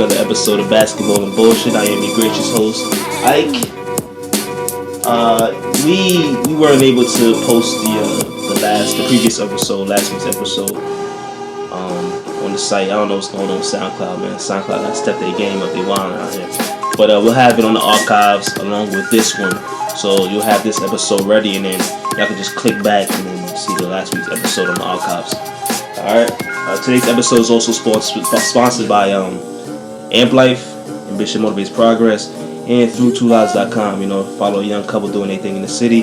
another episode of Basketball and Bullshit. I am your gracious host, Ike. We weren't able to post the previous episode, last week's episode, on the site. I don't know what's going on with SoundCloud, man. SoundCloud got stepped their game up. They wilding out here. But we'll have it on the archives along with this one. So you'll have this episode ready, and then y'all can just click back and then see the last week's episode on the archives. Alright. Today's episode is also sponsored by Amp Life, Ambition Motivates Progress, and through twolives.com. You know, follow a young couple doing anything in the city.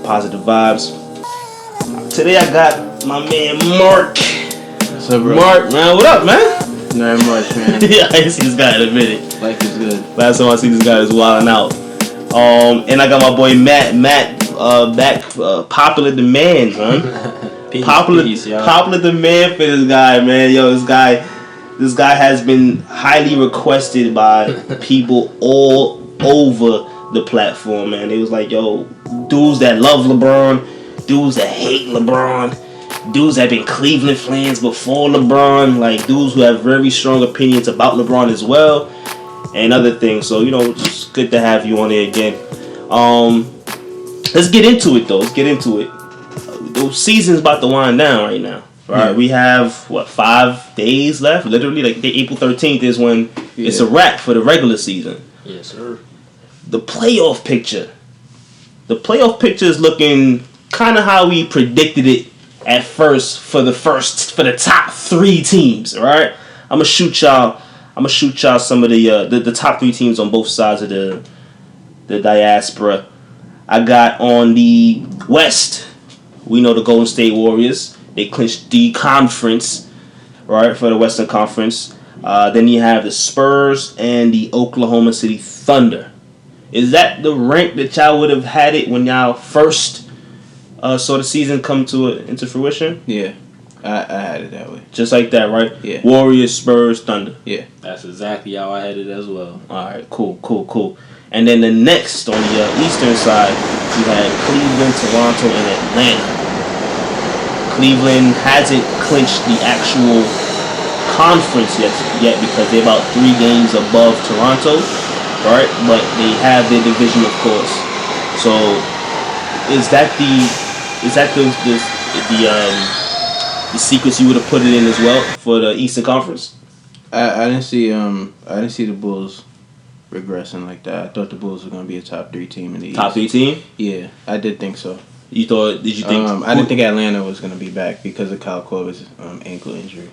Positive vibes. Today I got my man Mark. What's up, bro? Mark, man, what up, man? Not much, man. Yeah, I ain't seen this guy in a minute. Life is good. Last time I see this guy was wilding out. And I got my boy Matt back, popular demand, man. Popular demand for this guy, man. Yo, this guy has been highly requested by people all over the platform, man. It was like, yo, dudes that love LeBron, dudes that hate LeBron, dudes that been Cleveland fans before LeBron, like dudes who have very strong opinions about LeBron as well, and other things. So, you know, it's good to have you on here again. Let's get into it, though. The season's about to wind down right now. Right, yeah. We have 5 days left. Literally, like April 13th is when it's a wrap for the regular season. Yes, sir. The playoff picture is looking kind of how we predicted it at first for the top 3 teams. All right, I'm gonna shoot y'all some of the top 3 teams on both sides of the diaspora. I got on the West. We know the Golden State Warriors. They clinched the conference, right, for the Western Conference. Then you have the Spurs and the Oklahoma City Thunder. Is that the rank that y'all would have had it when y'all first saw the season come into fruition? Yeah, I had it that way. Just like that, right? Yeah. Warriors, Spurs, Thunder. Yeah. That's exactly how I had it as well. All right, cool. And then the next on the eastern side, we had Cleveland, Toronto, and Atlanta. Cleveland hasn't clinched the actual conference yet because they're about 3 games above Toronto, right? But they have their division, of course. So, is that the sequence you would have put it in as well for the Eastern Conference? I didn't see the Bulls regressing like that. I thought the Bulls were going to be a top 3 team in the East. Top 3 team? Yeah, I did think so. Did you think? I didn't think Atlanta was going to be back because of Kyle Korver's ankle injury.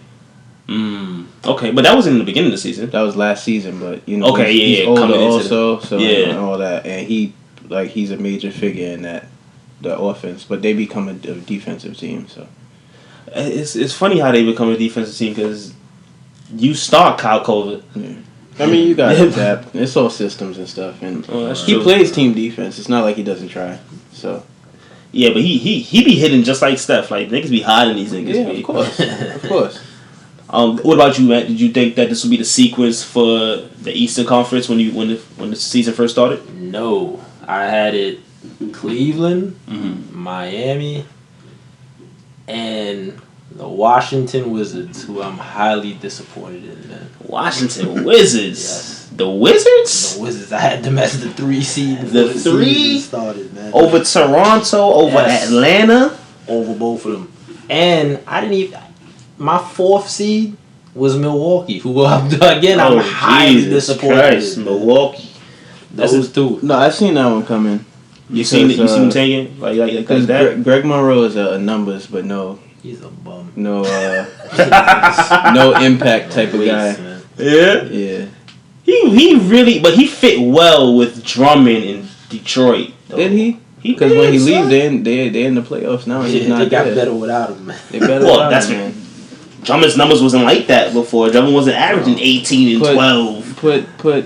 Okay, but that was in the beginning of the season. That was last season, but you know, okay, he's older also, yeah, and all that, and he's a major figure in the offense. But they become a defensive team, so it's funny how they become a defensive team because you start Kyle Korver. Yeah. I mean, you got to adapt. It's all systems and stuff, and he plays team defense. It's not like he doesn't try. So. Yeah, but he be hitting just like Steph. Like niggas be hiding these niggas. Yeah, of course. What about you, Matt? Did you think that this would be the sequence for the Eastern Conference when the season first started? No, I had it Cleveland, Miami, and the Washington Wizards, who I'm highly disappointed in, man. Washington Wizards? Yes. The Wizards? The Wizards. I had them as the 3 seed. The 3 started, man. Over Toronto, over Atlanta, over both of them. And I didn't even. My 4th seed was Milwaukee, who I'm highly disappointed. Christ, Milwaukee. Those 2. No, I seen that one coming. You seen him taking like that? Greg Monroe is a numbers, but no. He's a bum. No, no impact type of guy. Man. Yeah. He really, but he fit well with Drummond in Detroit. Though. Did he? Because when he leaves, they in the playoffs now. He's not they got there. better without him, man. They better without him, man. Drummond's numbers wasn't like that before. Drummond wasn't averaging 18 and 12. Put Greg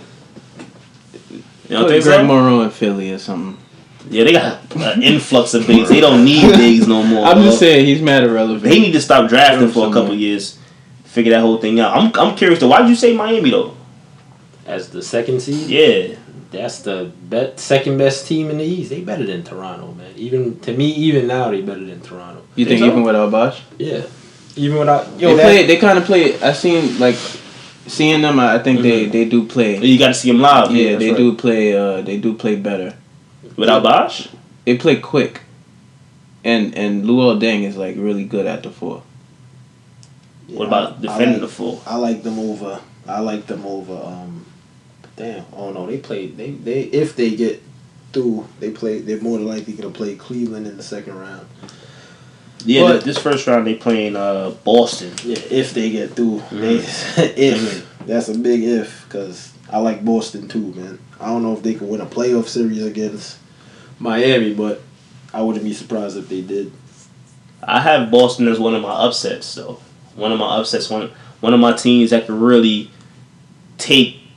Monroe in Philly or something. Yeah, they got an influx of bigs. They don't need bigs no more. I'm just saying he's mad irrelevant. They need to stop drafting for a couple years. Figure that whole thing out. I'm curious though. Why did you say Miami though? As the 2nd seed? Yeah. That's the second best team in the East. They better than Toronto, man. Even now, they better than Toronto. You think so? Even without Bosh? Yeah. Even without they kind of play. I seen like Seeing them, I think they do play. You got to see them live. Yeah, they do play. They do play better. Without Bosh? They play quick. And Luol Deng is like really good at the 4. Yeah, what about defending the 4? I like them over. Damn. Oh no, they play. They if they get through, they're more than likely gonna play Cleveland in the second round. Yeah, but this first round they playing Boston. Yeah, if they get through, that's a big if, because I like Boston too, man. I don't know if they can win a playoff series against Miami, but I wouldn't be surprised if they did. I have Boston as one of my upsets, though. One of my teams that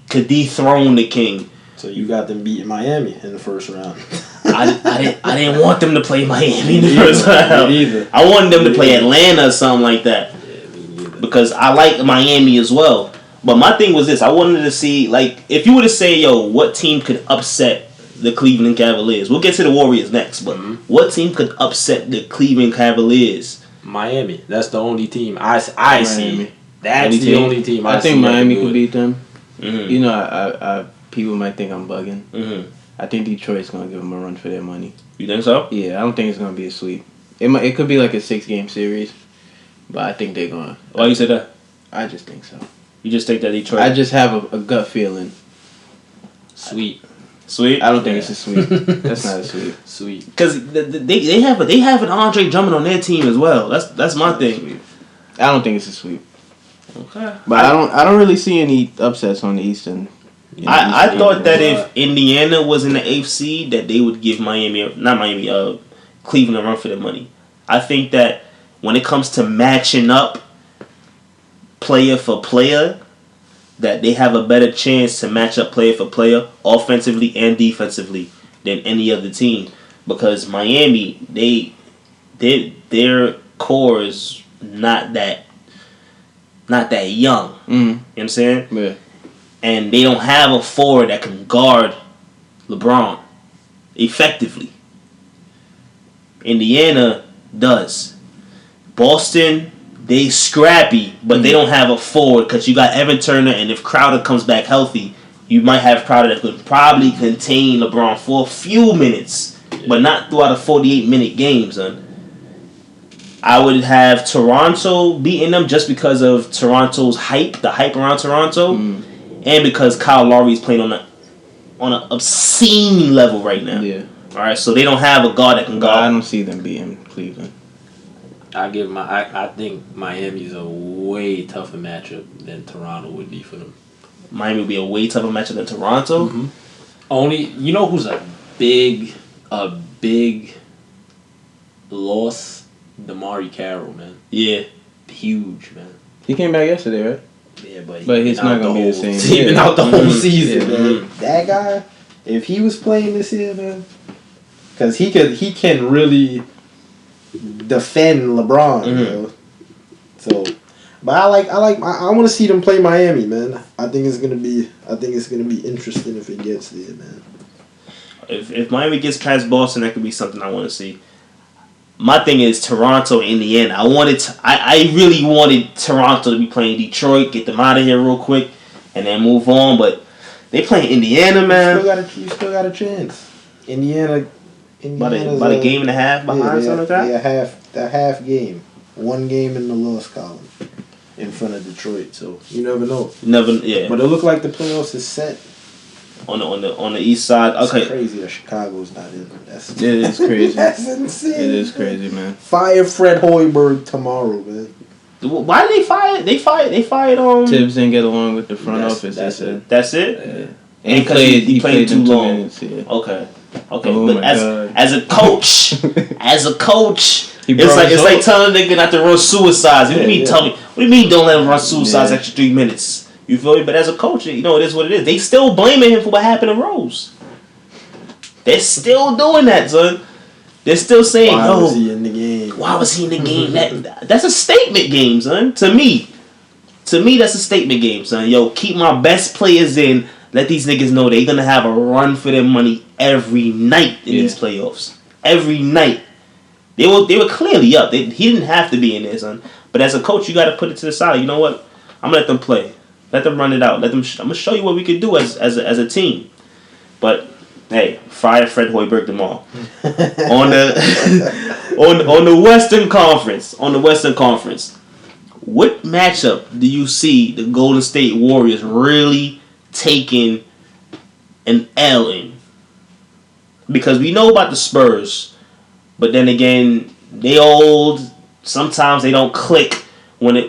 could dethrone the King. So you got them beating Miami in the first round. I didn't want them to play Miami in the first round. Either. I wanted them to play Atlanta or something like that. Yeah, me neither. Because I like Miami as well. But my thing was this. I wanted to see, like, if you were to say, yo, what team could upset the Cleveland Cavaliers? We'll get to the Warriors next, but what team could upset the Cleveland Cavaliers? Miami. That's the only team I see. That's the only team I see. I think Miami could beat them. Mm-hmm. You know, I people might think I'm bugging. Mm-hmm. I think Detroit's gonna give them a run for their money. You think so? Yeah, I don't think it's gonna be a sweep. It could be like a 6-game series, but I think they're gonna. Why you say that? I just think so. You just think that Detroit? I just have a gut feeling. Sweet. I don't think it's a sweep. That's not a sweep. Sweet. Because they have an Andre Drummond on their team as well. That's my thing. I don't think it's a sweep. Okay. But I don't really see any upsets on the Eastern. I thought that if Indiana was in the AFC, that they would give Cleveland a run for their money. I think that when it comes to matching up player for player, that they have a better chance to match up player for player, offensively and defensively, than any other team. Because Miami, their core is not that young. Mm-hmm. You know what I'm saying? Yeah. And they don't have a forward that can guard LeBron effectively. Indiana does. Boston, they scrappy, but they don't have a forward because you got Evan Turner, and if Crowder comes back healthy, you might have Crowder that could probably contain LeBron for a few minutes, but not throughout a 48-minute game, son. I would have Toronto beating them just because of Toronto's hype, the hype around Toronto, and because Kyle Lowry is playing on an obscene level right now. Yeah. All right, so they don't have a guard that can guard. I don't see them beating Cleveland. I think Miami's a way tougher matchup than Toronto would be for them. Miami would be a way tougher matchup than Toronto. Mm-hmm. Only, you know who's a big loss? Damari Carroll, man. Yeah. Huge, man. He came back yesterday, right? Yeah, but he's not going to be the same. He's been out the whole season, Yeah. man. That guy, if he was playing this year, man, because he can really defend LeBron, you know. So, but I want to see them play Miami, man. I think it's gonna be interesting if it gets there, man. If Miami gets past Boston, that could be something I want to see. My thing is Toronto, Indiana. I really wanted Toronto to be playing Detroit, get them out of here real quick, and then move on. But they playing Indiana, man. You still got a chance. Indiana. About a game and a half behind something like that? Yeah, half game. One game in the loss column in front of Detroit. So you never know. Yeah. But it looked like the playoffs is set. On the east side. Okay. It's crazy that Chicago's not in. It is crazy. That's insane. It is crazy, man. Fire Fred Hoiberg tomorrow, man. Why did they fire? They fired Tibbs didn't get along with the front office. That's it. Yeah. And he played too long. 2 minutes, yeah. Okay, Oh but as a coach, He it's like telling a nigga not to run suicides. What do you mean? Tell me. What do you mean? Don't let him run suicides extra 3 minutes. You feel me? But as a coach, you know it is what it is. They still blaming him for what happened to Rose. They're still doing that, son. They're still saying, Why was he in the game? Why was he in the game? That's a statement game, son. To me, that's a statement game, son. Yo, keep my best players in. Let these niggas know they're gonna have a run for their money every night in these playoffs. Every night. They were clearly up. He didn't have to be in there, son. But as a coach, you got to put it to the side. You know what? I'm gonna let them play. Let them run it out. I'm gonna show you what we could do as a team. But hey, fire Fred Hoiberg tomorrow. on the on the Western Conference. What matchup do you see the Golden State Warriors really taking an L in? Because we know about the Spurs, but then again, they old. Sometimes they don't click when they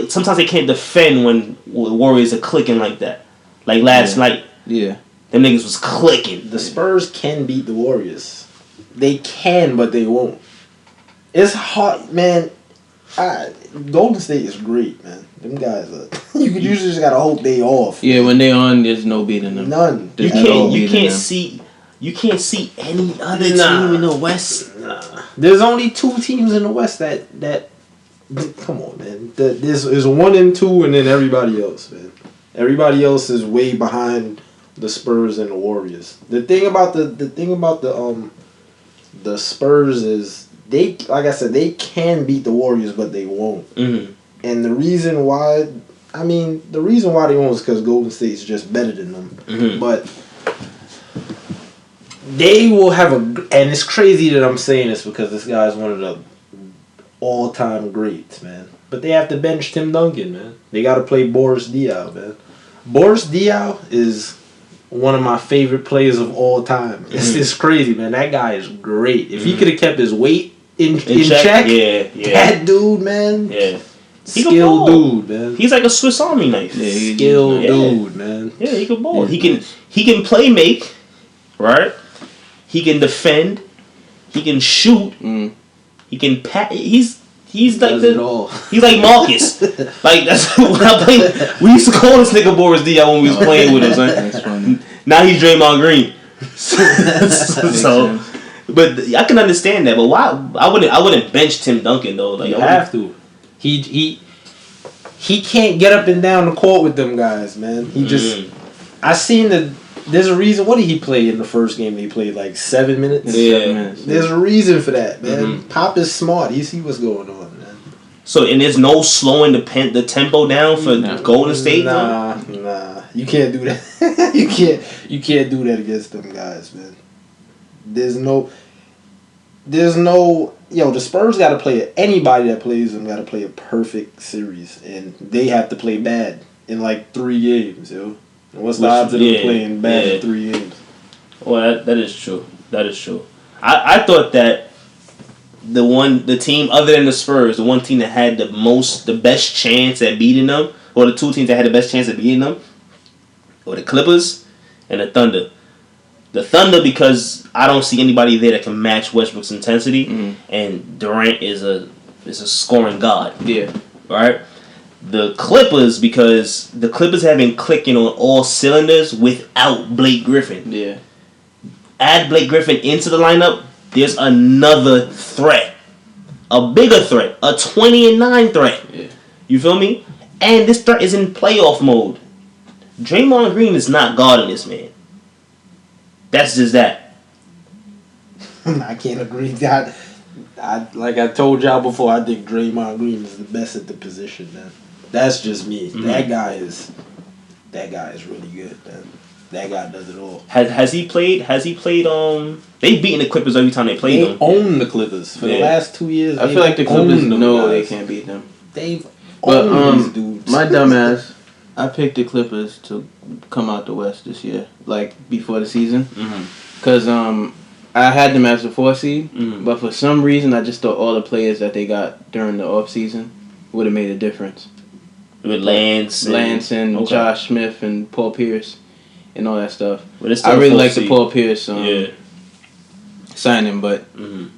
sometimes they can't defend when the Warriors are clicking like that. Like last night. Yeah. Them niggas was clicking. The Spurs can beat the Warriors. They can, but they won't. It's hard, man. Golden State is great, man. Them guys are. You usually just gotta hope they off. Yeah, when they on, there's no beating them. None. You can't see any other team in the West. Nah. There's only 2 teams in the West that. Come on, man. There's 1 and 2, and then everybody else, man. Everybody else is way behind the Spurs and the Warriors. The thing about the Spurs is they, like I said, they can beat the Warriors, but they won't. Mm-hmm. And the reason why they won't is because Golden State's just better than them. Mm-hmm. But they will have and it's crazy that I'm saying this because this guy's one of the all-time greats, man. But they have to bench Tim Duncan, man. They got to play Boris Diaw, man. Boris Diaw is one of my favorite players of all time. It's crazy, man. That guy is great. If he could have kept his weight in check, that dude, man. Yeah. Skilled dude, man. He's like a Swiss Army knife. Yeah, skilled dude, man. Yeah, he can ball. Yeah, he can play make, right? He can defend. He can shoot. He can pat. He's like he's like Marcus. Like that's what I played. We used to call this nigga Boris Diaw when we was playing with him. That's funny. Now he's Draymond Green. So, but I can understand that. But why? I wouldn't bench Tim Duncan though. Like you have to. He can't get up and down the court with them guys, man. He just. I seen there's a reason. What did he play in the first game? He played like 7 minutes. Yeah, 7 minutes. There's a reason for that, man. Pop is smart. He see what's going on, man. So and there's no slowing the tempo down for Golden State. Nah. You can't do that. you can't do that against them guys, man. There's no. The Spurs got to play. Anybody that plays them got to play a perfect series, and they have to play bad in like 3 games, yo. What's the odds of them playing bad in 3 games? Well, that is true. That is true. I thought that the team other than the Spurs, the one team that had the best chance at beating them, or the 2 teams that had the best chance at beating them, were the Clippers and the Thunder. The Thunder, because I don't see anybody there that can match Westbrook's intensity, and Durant is a scoring god. Yeah. Right? The Clippers, because the Clippers have been clicking on all cylinders without Blake Griffin. Yeah. Add Blake Griffin into the lineup, there's another threat. A bigger threat. A 20-9 threat. Yeah. You feel me? And this threat is in playoff mode. Draymond Green is not guarding this man. That's just that. I can't agree with that. Like I told y'all before, I think Draymond Green is the best at the position, man. That's just me. That guy is really good, man. That guy does it all. Has he played? They've beaten the Clippers every time they played them. They own the Clippers for the last 2 years. I feel like the Clippers know they can't beat them. They've owned these dudes. My dumbass, I picked the Clippers to come out the West this year, like before the season, because I had them as the 4th seed, but for some reason I just thought all the players that they got during the off season would have made a difference. With Lance and Josh Smith and Paul Pierce and all that stuff. I really like the Paul Pierce signing, but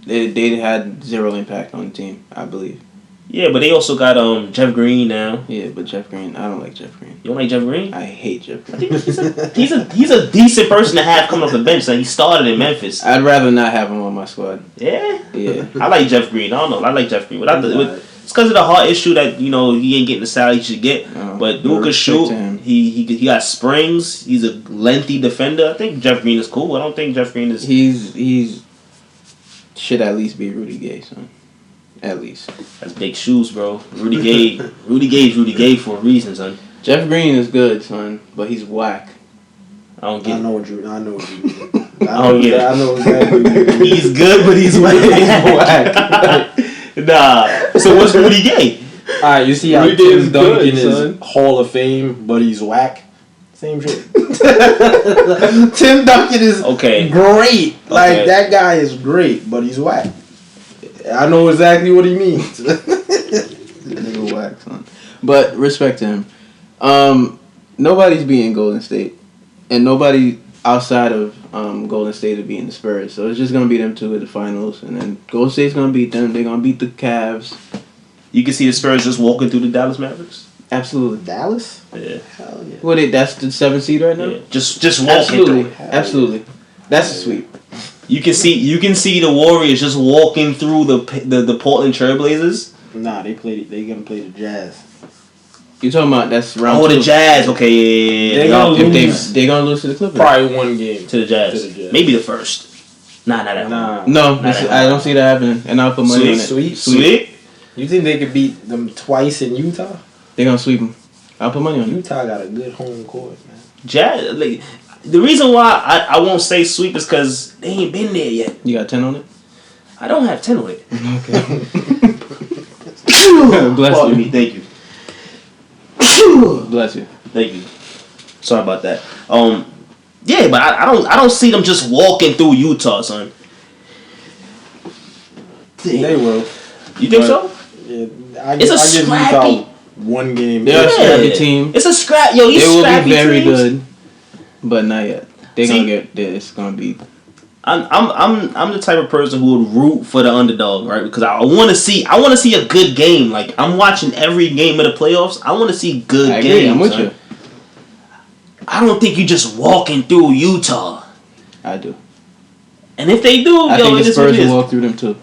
they had zero impact on the team, I believe. Yeah, but they also got Jeff Green now. Yeah, but Jeff Green, I don't like Jeff Green. You don't like Jeff Green? I hate Jeff Green. I think he's a decent person to have coming off the bench. Like he started in Memphis. I'd rather not have him on my squad. Yeah? Yeah. I like Jeff Green. I don't know. I like Jeff Green. It's because of the heart issue that, he ain't getting the salary he should get. But dude could shoot. He got springs. He's a lengthy defender. I think Jeff Green is cool. I don't think Jeff Green is... He's should at least be Rudy Gay, son. At least. That's big shoes, bro. Rudy Gay is Rudy Gay for a reason, son. Jeff Green is good, son, but he's whack. I don't get it. I know what you. I know exactly what you mean. He's good, but he's whack. Nah. So what's Rudy Gay? Alright, you see how Rudy Tim is Duncan good, is son. Hall of Fame, but he's whack? Same shit. Tim Duncan is great. Like, that guy is great, but he's whack. I know exactly what he means. Nigga whack, son. But respect to him. Nobody's beating Golden State. And nobody outside of Golden State is beating the Spurs. So it's just going to be them two in the finals. And then Golden State's going to beat them. They're going to beat the Cavs. You can see the Spurs just walking through the Dallas Mavericks. Absolutely. Dallas? Yeah. Hell yeah. What? That's the 7th seed right now. Yeah. Just walking through. Absolutely. That's a sweep. You can see the Warriors just walking through the Portland Trailblazers. Nah, they gonna play the Jazz. You talking about that's round 2? Oh, the Jazz. Okay, yeah. They're gonna lose. They're gonna lose to the Clippers. Probably one game To the Jazz. Maybe the first. Nah, not that one. No, I don't see that happening. And I'll put money on it. Sweet. You think they could beat them twice in Utah? They're gonna sweep them. I'll put money on it. Utah got a good home court, man. Jazz. Like, the reason why I won't say sweep is because they ain't been there yet. You got 10 on it? I don't have 10 on it. Okay. Bless Pardon you. me. Thank you. Bless you. Thank you. Sorry about that. Yeah, but I don't see them just walking through Utah, son. They will. You think so? Yeah, I It's a give scrappy. Utah one game. They're a scrappy team. It's a scrap. Yo, these They will scrappy be very teams, good, but not yet. They're gonna get there. It's gonna be. I'm the type of person who would root for the underdog, right? Because I want to see a good game. Like, I'm watching every game of the playoffs. I want to see good games. I'm with you. I don't think you're just walking through Utah. I do. And if they do, I think the Spurs will walk through them too.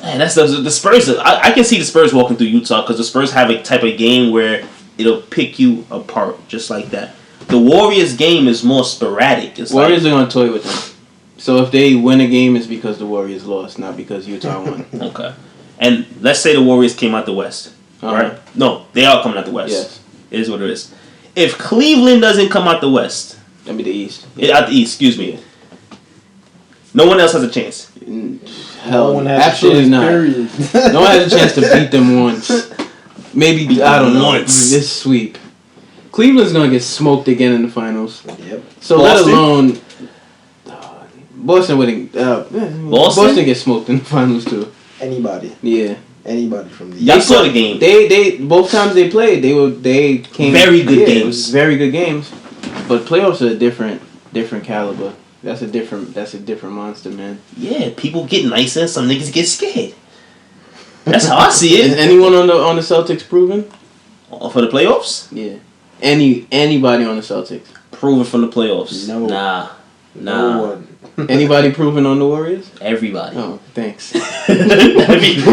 Man, that's the Spurs. I can see the Spurs walking through Utah because the Spurs have a type of game where it'll pick you apart just like that. The Warriors game is more sporadic. It's Warriors are gonna toy with them. So if they win a game, it's because the Warriors lost, not because Utah won. Okay. And let's say the Warriors came out the West, right? No, they are coming out the West. Yes. It is what it is. If Cleveland doesn't come out the West, That'd be the East. Out the East, excuse me. No one else has a chance. Hell, no one has absolutely a chance, not. period. No one has a chance to beat them once. Maybe I don't know. Once. This sweep. Cleveland's gonna get smoked again in the finals. Yep. So Boston? let alone Boston wouldn't. Boston gets smoked in the finals too. Anybody. Yeah. Anybody from the Y'all saw the game. They both times they played, they came Very good games. It was very good games. But playoffs are a different caliber. That's a different monster, man. Yeah, people get nicer. Some niggas get scared. That's how I see Is it. anyone on the Celtics proven? For the playoffs? Yeah. Anybody on the Celtics? Proven from the playoffs. No. Nah. No one. Anybody proven on the Warriors? Everybody. Oh, thanks. Everybody's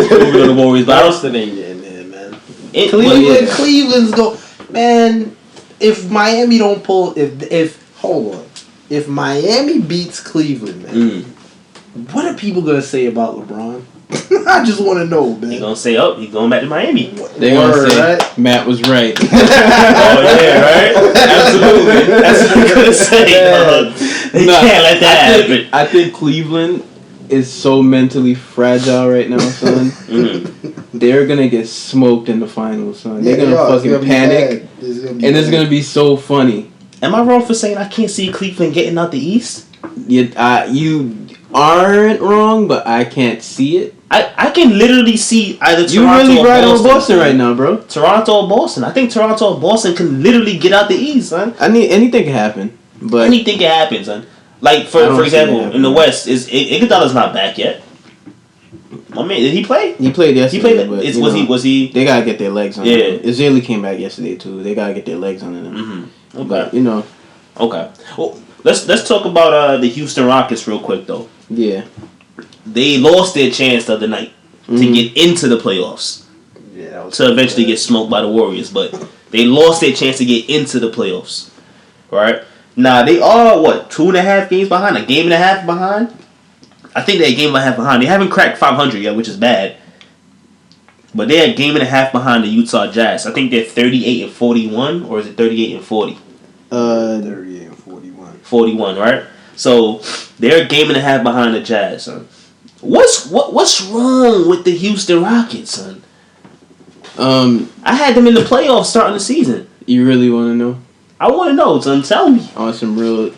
proven on the Warriors. But Boston ain't getting there, man. Cleveland. Cleveland's go. Man, if Miami don't pull, if Miami beats Cleveland, man, what are people gonna say about LeBron? I just want to know, man. He gonna say, he's going back to Miami. They're gonna say right? Matt was right. Oh yeah, right? Absolutely. That's what I'm gonna say, dog. They can't let that happen. I think Cleveland is so mentally fragile right now, son. They're gonna get smoked in the finals, son. They're gonna fucking panic, and it's gonna be so funny. Am I wrong for saying I can't see Cleveland getting out the East? You aren't wrong, but I can't see it. I can literally see either Toronto You really or riding Boston. with Boston right now, bro. Toronto or Boston. I think Toronto or Boston can literally get out the East, son. Anything can happen, but Anything can happen, son. Like for example, in the West, Iguodala's not back yet. My man, did he play? he played yesterday. He played. Was he? They gotta get their legs on. Yeah. him. Israeli came back yesterday too. They gotta get their legs on them. Okay. But Okay. Well, let's talk about the Houston Rockets real quick though. Yeah. They lost their chance the other night to get into the playoffs. Yeah, that was To eventually get smoked by the Warriors, but they lost their chance to get into the playoffs. Right? Now they are 2.5 games behind, a game and a half behind. I think they're a game and a half behind. They haven't cracked 500 yet, which is bad. but they're a game and a half behind the Utah Jazz. I think they're 38-41, or is it 38-40? 38 and 41. 41, right? So they're a game and a half behind the Jazz, son. What's wrong with the Houston Rockets, son? I had them in the playoffs starting the season. You really want to know? I want to know, son. Tell me. On some real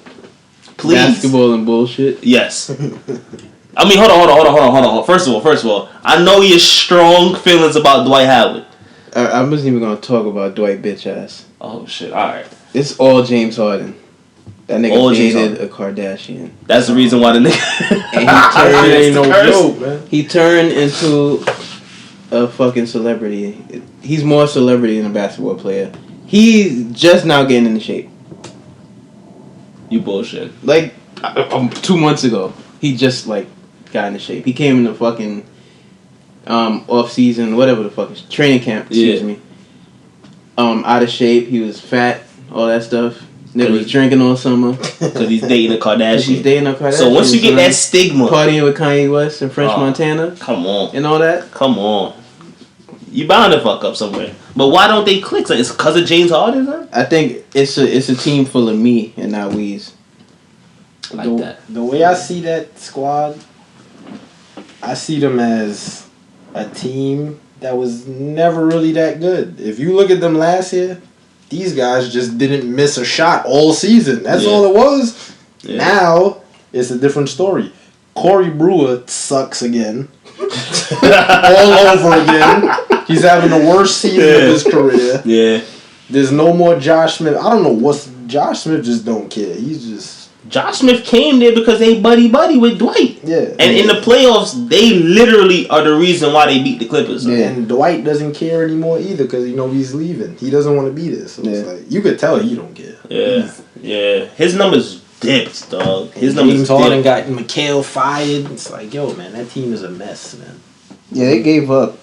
Please. basketball and bullshit? Yes. I mean, hold on. First of all, I know your strong feelings about Dwight Howard. I wasn't even going to talk about Dwight bitch ass. Oh, shit. All right. It's all James Harden. That nigga All dated a Kardashian. That's the reason why the nigga... And he ain't no joke, man. He turned into a fucking celebrity. He's more celebrity than a basketball player. He's just now getting into shape. You bullshit. Like 2 months ago, he just like got into shape. He came in the fucking off season, whatever the fuck is training camp. Excuse me. Out of shape. He was fat. All that stuff. Nigga was drinking all summer. Because he's dating a Kardashian. He's dating a Kardashian. So once you get that stigma... Partying with Kanye West and French Montana. Come on. And all that. Come on. You bound to fuck up somewhere. But why don't they click? It's because of James Harden, huh? I think it's a team full of me and not we's. The way I see that squad, I see them as a team that was never really that good. If you look at them last year, these guys just didn't miss a shot all season. That's all it was. Yeah. Now, it's a different story. Corey Brewer sucks again. All over again. He's having the worst season of his career. Yeah. There's no more Josh Smith. I don't know what's... Josh Smith just don't care. He's just... Josh Smith came there because they buddy with Dwight. Yeah. And in the playoffs, they literally are the reason why they beat the Clippers. Yeah. And Dwight doesn't care anymore either because, he's leaving. He doesn't want to be there. So it's like, you could tell he don't care. Yeah. Yeah. His numbers dipped, dog. His numbers James Harden got Mikal fired. It's like, yo, man, that team is a mess, man. Yeah, they gave up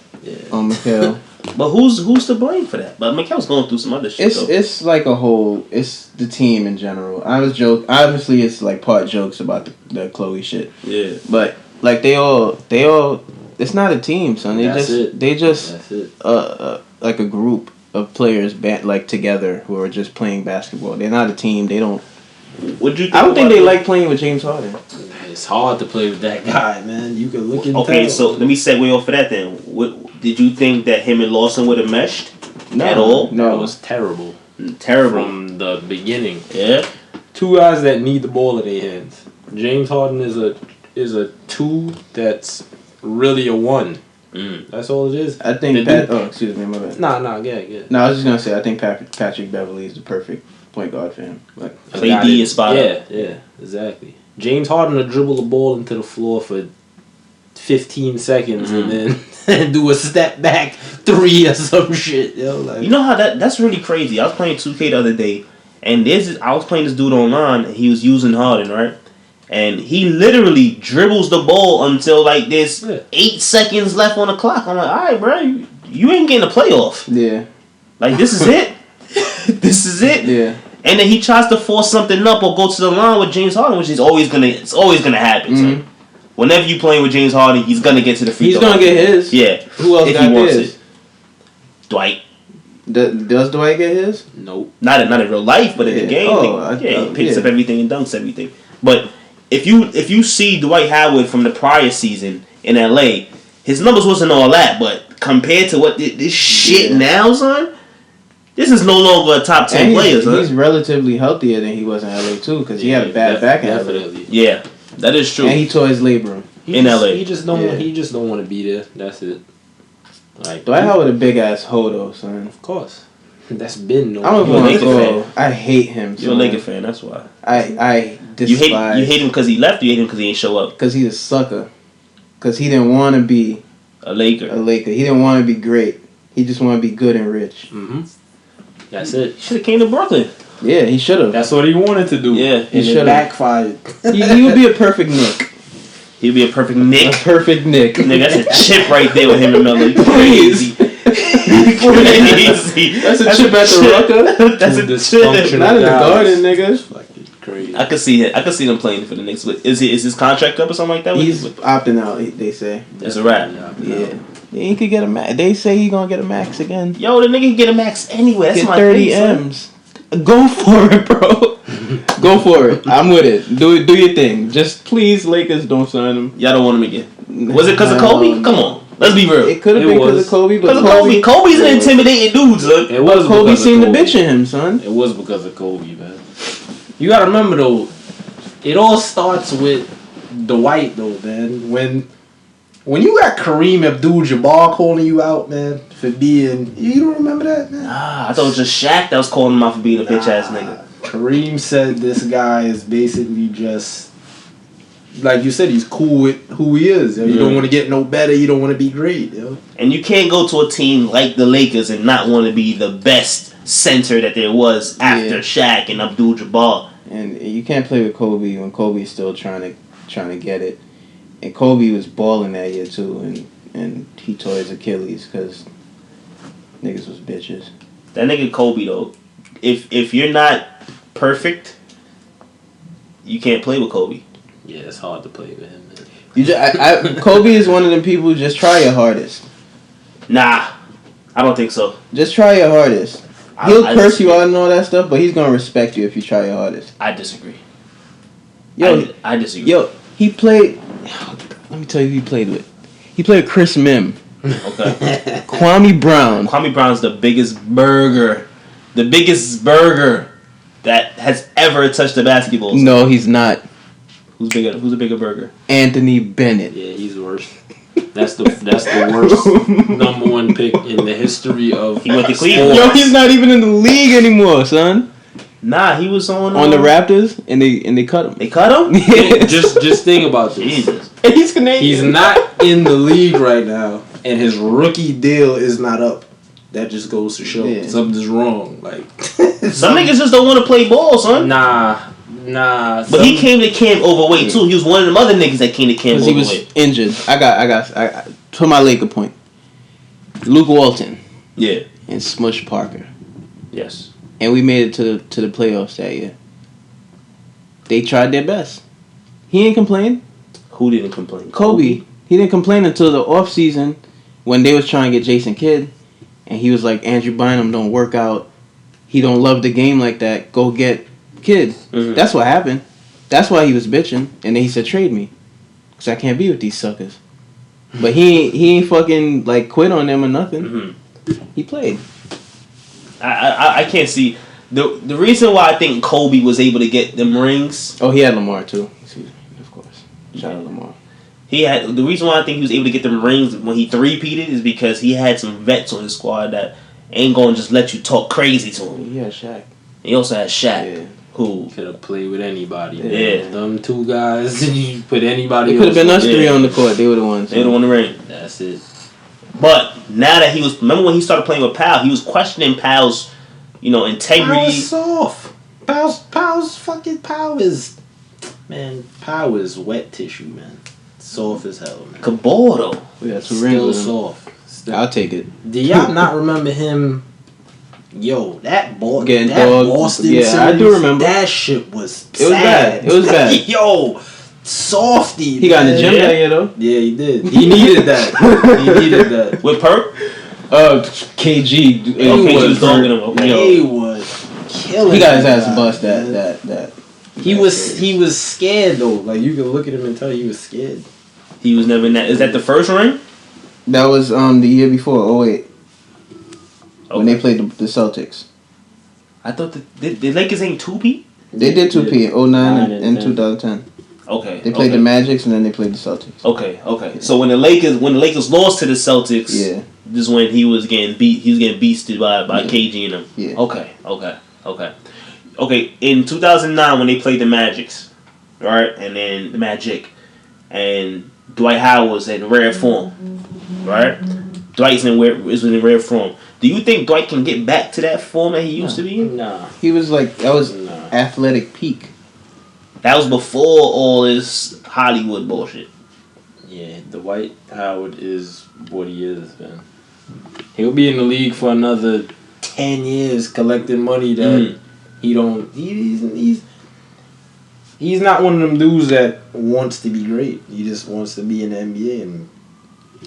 on Mikal. But who's to blame for that? But Mikal's going through some other shit. It's like a whole. It's the team in general. I was joke. Obviously, it's like part jokes about the Chloe shit. Yeah. But like they all. It's not a team, son. They just like a group of players like together who are just playing basketball. They're not a team. They don't. Would you? I don't think they like playing with James Harden. It's hard to play with that guy, man. You can look at. Okay, so let me segue off of that then. Did you think that him and Lawson would have meshed at all? No, it was terrible. Terrible from the beginning. Yeah. Two guys that need the ball in their hands. James Harden is a 2 that's really a 1. That's all it is. I think excuse me, my bad. Nah, yeah. No, I was just gonna say I think Patrick Beverly is the perfect point guard for him. Like KD is spot up. Yeah, exactly. James Harden will dribble the ball into the floor for 15 seconds and then do a step back 3 or some shit. You know how that's really crazy. I was playing 2K the other day, and I was playing this dude online, and he was using Harden, right? And he literally dribbles the ball until like there's 8 seconds left on the clock. I'm like, all right, bro, you ain't getting a playoff. Yeah. Like, this is it. This is it. Yeah. And then he tries to force something up or go to the line with James Harden, which is always gonna happen. So whenever you playing with James Harden, he's gonna get to the free throw. He's gonna get his. Yeah. Who else got his? Dwight. Does Dwight get his? Nope. Not in real life, but in the game. He picks up everything and dunks everything. But if you see Dwight Howard from the prior season in LA, his numbers wasn't all that, but compared to what this shit now, son, this is no longer a top 10 player. He's relatively healthier than he was in LA too, because he had a bad back in LA. Yeah, that is true. And he tore his labrum in LA. He just don't want to be there. That's it. Like Dwight Howard a big ass hoe though, son. Of course. That's been no. I'm a Laker fan. I hate him. You're a Laker fan, that's why. I despise. You hate him because he left. Or you hate him because he ain't show up. Because he's a sucker. Because he didn't want to be a Laker. He didn't want to be great. He just wanted to be good and rich. That's it. He should have came to Brooklyn. Yeah, he should have. That's what he wanted to do. Yeah, he should have backfired. He would be a perfect Nick. He'd be a perfect Nick. A perfect Nick. Nigga, that's a chip right there with him and Melo. Crazy. Crazy. That's a chip at the Rucker. That's a chip. Not in the Garden, nigga. Crazy. I could see it. I could see them playing for the Knicks. But is his contract up or something like that? He's opting out. They say it's a wrap. Yeah. He could get a max. They say he gonna get a max again. Yo, the nigga can get a max anyway. That's Get my 30 thing, son. M's. Go for it, bro. Go for it. I'm with it. Do your thing. Just please, Lakers, don't sign him. Y'all don't want him again. Was it because of Kobe? Come on, let's be real. It could have been because of Kobe, but Kobe's an intimidating dude, son. It was Kobe because of seemed to Kobe. bitch at him, son. It was because of Kobe, man. You gotta remember though, it all starts with Dwight though, man. When you got Kareem Abdul-Jabbar calling you out, man, for being, you don't remember that, man? Nah, I thought it was just Shaq that was calling him out for being a bitch ass nigga. Kareem said this guy is basically just, like you said, he's cool with who he is. You don't want to get no better. You don't want to be great. Yo. And you can't go to a team like the Lakers and not want to be the best center that there was after Shaq and Abdul-Jabbar. And you can't play with Kobe when Kobe's still trying to get it. And Kobe was balling that year too, and he tore his Achilles because niggas was bitches. That nigga Kobe though, if you're not perfect, you can't play with Kobe. Yeah, it's hard to play with him, man. You just, Kobe is one of them people who just try your hardest. Nah, I don't think so. Just try your hardest. He'll I curse you out and all that stuff, but he's gonna respect you if you try your hardest. I disagree. Yo, I disagree. Yo, he played. Let me tell you who he played with. He played with Chris Mim. Okay. Kwame Brown. Kwame Brown's the biggest burger that has ever touched the basketball. No, he's not. Who's a bigger burger? Anthony Bennett. Yeah, he's worse. That's the worst number one pick in the history of. He went to Cleveland. Yo, he's not even in the league anymore, son. Nah, he was on the Raptors, and they cut him. They cut him? Yeah. Just think about this. Jesus. And he's Canadian. He's not in the league right now, and his rookie deal is not up. That just goes to show something's wrong. Like some niggas just don't want to play ball, son. Nah. But he came to camp overweight too. He was one of them other niggas that came to camp overweight. Because he was injured. I got to my Laker point. Luke Walton. Yeah. And Smush Parker. Yes. And we made it to the playoffs that year. They tried their best. He ain't complain. Who didn't complain? Kobe. He didn't complain until the off season when they was trying to get Jason Kidd, and he was like, Andrew Bynum don't work out. He don't love the game like that. Go get Kidd. Mm-hmm. That's what happened. That's why he was bitching, and then he said trade me, cause I can't be with these suckers. But he ain't fucking like quit on them or nothing. Mm-hmm. He played. I can't see the reason why I think Kobe was able to get them rings. Oh, he had Lamar too. Excuse me, of course. Shout out Lamar. He had the reason why I think he was able to get them rings when he three-peated is because he had some vets on his squad that ain't gonna just let you talk crazy to him. He had Shaq. He also had Shaq, who could have played with anybody. Yeah, them two guys. You put anybody. It could have been us three on the court. They were the ones. They were the one to ring. That's it. But now that he was, remember when he started playing with Powell, he was questioning Powell's, integrity. Powell's soft. Powell is, man. Powell is wet tissue, man. Soft as hell, man. Cabal though. We got two rings with him. Soft. I'll take it. Do y'all not remember him? Yo, that getting that dogged. Boston Yeah, series, I do remember. That shit was It was bad. It was bad. Yo, softy. He got in the gym that year though. Yeah, he did. He needed that. He needed that. With Perk? KG. KG was dogging him. Okay. He was killing. He got his ass bust that. He was scared though. Like you can look at him and tell he was scared. He was never in that. Is that the first ring? That was the year before, 08. When they played the Celtics. I thought the Lakers ain't 2-peat? They did 2-peat in 09 and 2010. Okay. They played the Magics and then they played the Celtics. Okay. Yeah. So when the Lakers lost to the Celtics, this is when he was getting beat. He was getting beasted by KG and them. Yeah. Okay. In 2009 when they played the Magics, right, and then the Magic, and Dwight Howard was in rare form, right? Dwight's in rare form. Do you think Dwight can get back to that form that he used to be in? Nah. He was like, that was athletic peak. That was before all this Hollywood bullshit. Yeah, Dwight Howard is what he is, man. He'll be in the league for another 10 years collecting money that he don't... He's not one of them dudes that wants to be great. He just wants to be in the NBA and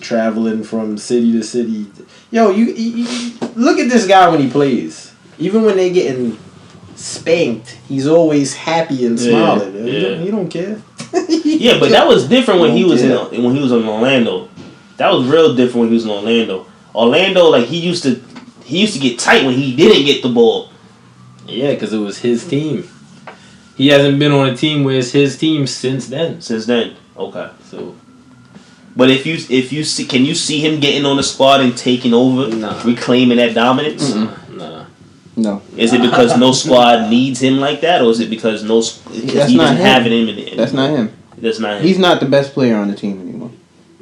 traveling from city to city. Yo, you look at this guy when he plays. Even when they getting spanked, he's always happy and smiling. Yeah. He don't care. Yeah, but that was different when he was in Orlando. That was real different when he was in Orlando. Orlando, like he used to get tight when he didn't get the ball. Yeah, because it was his team. He hasn't been on a team where it's his team since then. Okay. So, but if you see, can you see him getting on the squad and taking over, reclaiming that dominance? nah. No. Is it because no squad needs him like that, or is it because he doesn't have him in it? That's not him. That's not him. He's not the best player on the team anymore.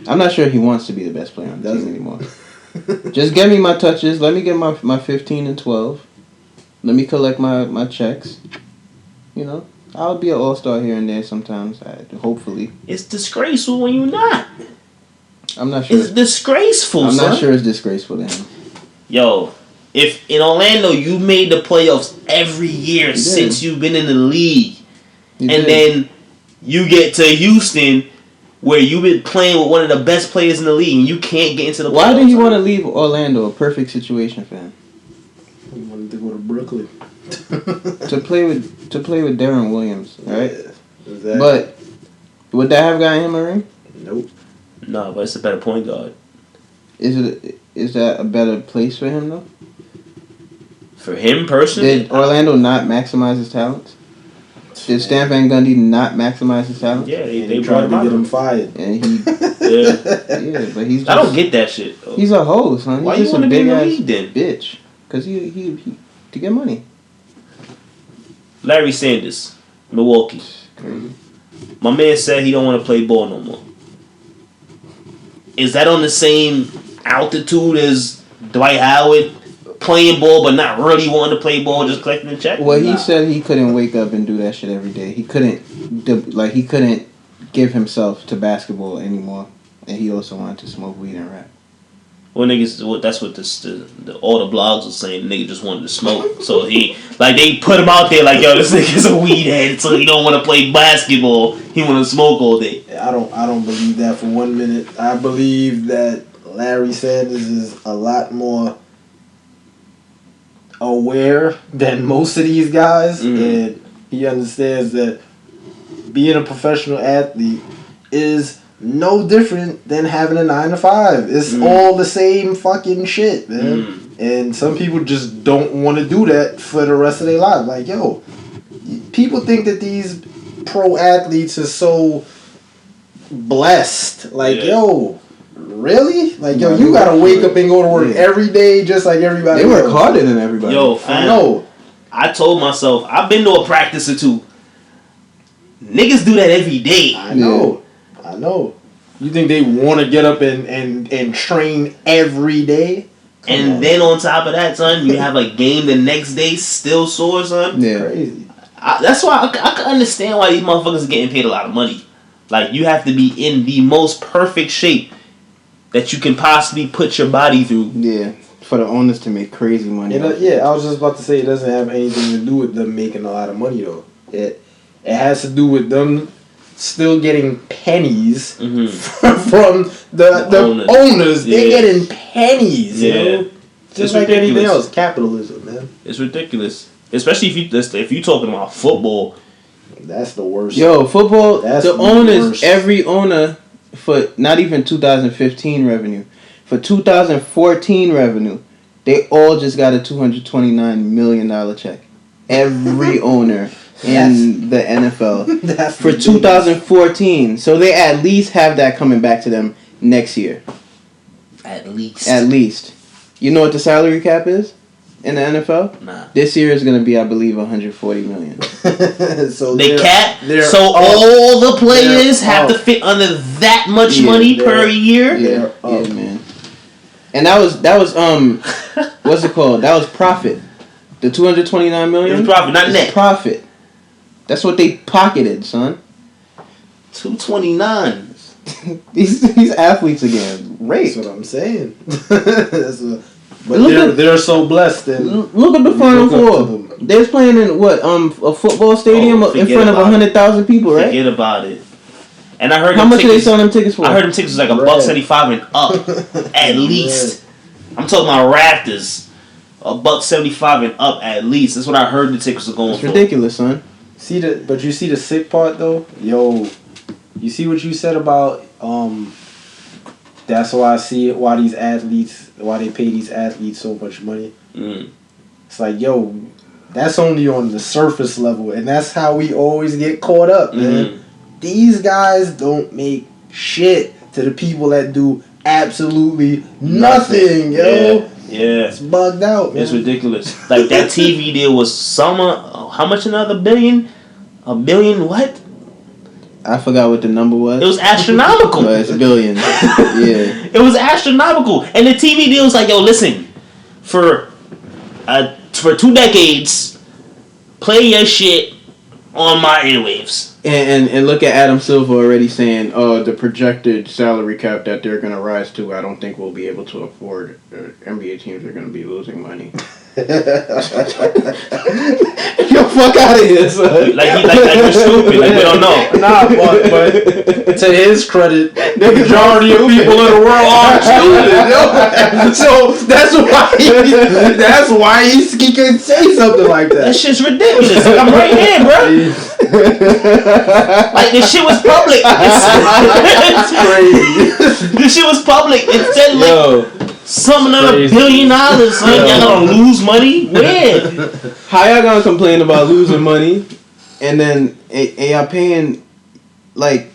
I'm not sure he wants to be the best player on the team anymore. Just get me my touches. Let me get my 15 and 12. Let me collect my checks. You know, I'll be an all-star here and there sometimes. Hopefully. It's disgraceful when you're not. I'm not sure. It's disgraceful. I'm son. not sure it's disgraceful to him. Yo, if in Orlando you made the playoffs every year since you've been in the league, then you get to Houston where you've been playing with one of the best players in the league and you can't get into the playoffs. Why did he want to leave Orlando? A perfect situation for him. He wanted to go to Brooklyn. to play with Darren Williams, right? Yeah, exactly. But would that have gotten him a ring? Nope. No, but it's a better point guard. Is that a better place for him though? For him personally, Did Orlando not maximize his talents? Did Stan Van Gundy not maximize his talents? Yeah, they tried brought to get him fired. And he but he's just, I don't get that shit. Though. He's a host, huh? He's Why just you want a to be in big the ass league then? bitch. Cause he to get money. Larry Sanders, Milwaukee. Crazy. My man said he don't want to play ball no more. Is that on the same altitude as Dwight Howard playing ball but not really wanting to play ball, just collecting the check? Well, he said he couldn't wake up and do that shit every day. He couldn't he couldn't give himself to basketball anymore, and he also wanted to smoke weed and rap. Well, niggas, that's what all the blogs were saying. The nigga just wanted to smoke, so they put him out there like, yo, this nigga's a weed head, so he don't want to play basketball. He want to smoke all day. I don't believe that for 1 minute. I believe that Larry Sanders is a lot more aware than most of these guys, and he understands that being a professional athlete is no different than having a 9-to-5. It's all the same fucking shit, man. And some people just don't want to do that for the rest of their life. Like, yo, people think that these pro athletes are so blessed. Like, yo, really? Like, yo, you gotta wake up and go to work every day just like everybody else. They work else. harder than everybody. Yo, fam, I know. I told myself, I've been to a practice or two. Niggas do that every day. I know. You think they want to get up and train every day? Come on. Then on top of that, son, you have a game the next day still sore, son. Yeah. Crazy. That's why I can understand why these motherfuckers are getting paid a lot of money. Like, you have to be in the most perfect shape that you can possibly put your body through. Yeah. For the owners to make crazy money. Yeah, I was just about to say it doesn't have anything to do with them making a lot of money, though. It has to do with them still getting pennies from the owners. They're getting pennies, you know? Just like anything else. Capitalism, man. It's ridiculous. Especially if you're talking about football. That's the worst. Yo, football, that's the owners, worst. every owner, for not even 2015 revenue, for 2014 revenue, they all just got a $229 million check. Every owner in the NFL for 2014. So they at least have that coming back to them next year. At least. You know what the salary cap is in the NFL? Nah. This year is going to be, I believe, $140 million. So they cap. So all the players have to fit under that much money per year. Yeah, man. And that was what's it called? That was profit. The $229 million. It was profit, not net. Profit. That's what they pocketed, son. 229. these athletes again, raped. That's what I'm saying. But they're so blessed. And look at the Final Four. They was playing in what? A football stadium in front of 100,000 people, right? Forget about it. And I heard how much are they selling them tickets for? I heard them tickets was like $1.75 and up, at least. I'm talking about Raptors, $1.75 and up at least. That's what I heard the tickets are going for. It's ridiculous, son. But you see the sick part though, yo. You see what you said about that's why I see it. Why they pay these athletes so much money. It's like, yo, that's only on the surface level, and that's how we always get caught up, man. These guys don't make shit to the people that do absolutely nothing, yo. Yeah. It's bugged out, man. It's ridiculous. Like, that TV deal was how much another billion? $1 billion what? I forgot what the number was. It was astronomical. But it's billions. Yeah. It was astronomical. And the TV deal was like, yo, listen, for 2 decades, play your shit on my airwaves. And look at Adam Silver already saying, the projected salary cap that they're going to rise to, I don't think we'll be able to afford. NBA teams are going to be losing money. Yo, fuck out of here, son. Like we're stupid. Like, we don't know. Nah, but to his credit, the majority of people in the world are stupid. So that's why he can say something like that. That shit's ridiculous. I'm right here, bro. Like, this shit was public. It's crazy. This shit was public. It said like some another $1 billion. Son, y'all gonna lose money? Where? How y'all gonna complain about losing money, and then y'all paying like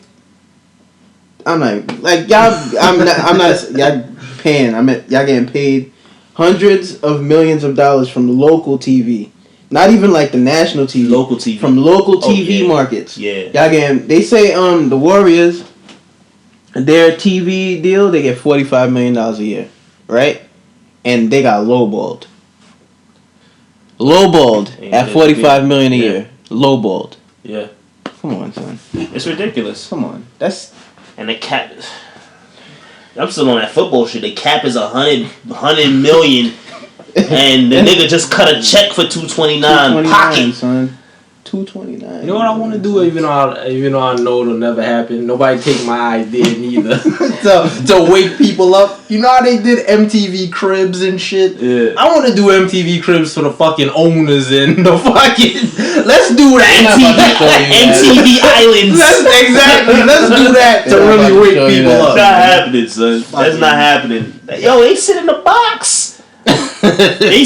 I'm not y'all paying. I mean, y'all getting paid hundreds of millions of dollars from local TV. Not even like the national TV. Local TV. From local TV markets. Yeah. Y'all getting, they say the Warriors, their TV deal, they get $45 million a year. Right? And they got lowballed. At $45 million a year. Lowballed. Yeah. Come on, son. It's ridiculous. Come on. And the cap, I'm still on that football shit. The cap is $100 million. And the nigga just cut a check for $229 pocket. Son. $229. You know what I want to do, even though I know it'll never happen. Nobody take my idea neither. to wake people up. You know how they did MTV Cribs and shit? Yeah. I want to do MTV Cribs for the fucking owners and the fucking. Let's do that. MTV Islands. Let's do that to really wake people up. That's not happening, son. That's not happening. Yo, they sit in the box. They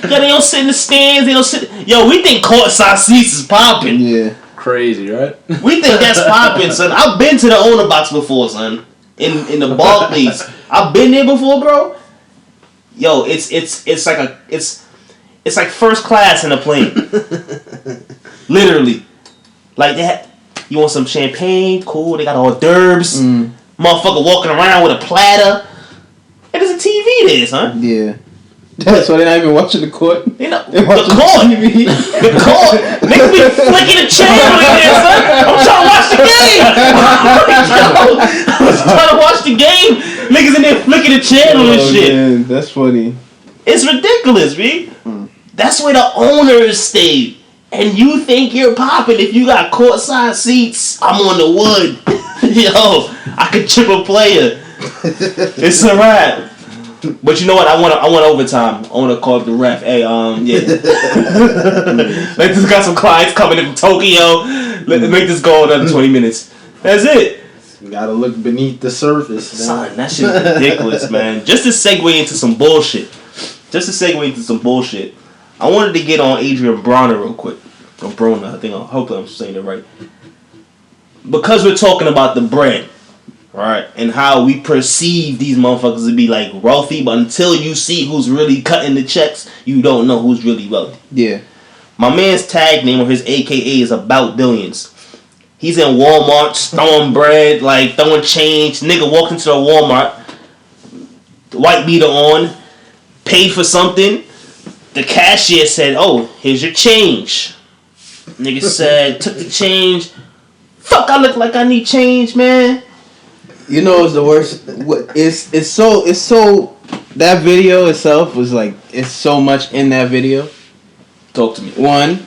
don't sit in the stands. They don't sit. Yo, we think courtside seats is popping. Yeah. Crazy, right? We think that's popping, son. I've been to the owner box before, son. In the Barclays. I've been there before, bro. Yo, it's like first class in a plane. Literally. Like that. You want some champagne? Cool. They got hors d'oeuvres. Motherfucker walking around with a platter. And there's a TV there, son. Yeah. That's why they're not even watching the court. The court. The court. Niggas be flicking the channel in there, son. I'm trying to watch the game. I was trying to watch the game. Niggas in there flicking the channel and shit. Man, that's funny. It's ridiculous, B. That's where the owners stay. And you think you're popping if you got courtside seats. I'm on the wood. Yo, I could chip a player. It's a wrap. But you know what? I want overtime. I want to call up the ref. Hey, yeah. Like, this got some clients coming in from Tokyo. Make this go another 20 minutes. That's it. You gotta look beneath the surface, man. Son, that shit's ridiculous, man. Just to segue into some bullshit. I wanted to get on Adrian Bronner real quick. Or Broner, hopefully I'm saying it right. Because we're talking about the bread. Right, and how we perceive these motherfuckers to be like wealthy, but until you see who's really cutting the checks, you don't know who's really wealthy. Yeah. My man's tag name or his AKA is About Billions. He's in Walmart throwing bread, like throwing change. Nigga walked into the Walmart, white beater on, paid for something. The cashier said, "Oh, here's your change." Nigga said, took the change. Fuck, I look like I need change, man. You know what's the worst? It's so that video itself was like, it's so much in that video. Talk to me. One,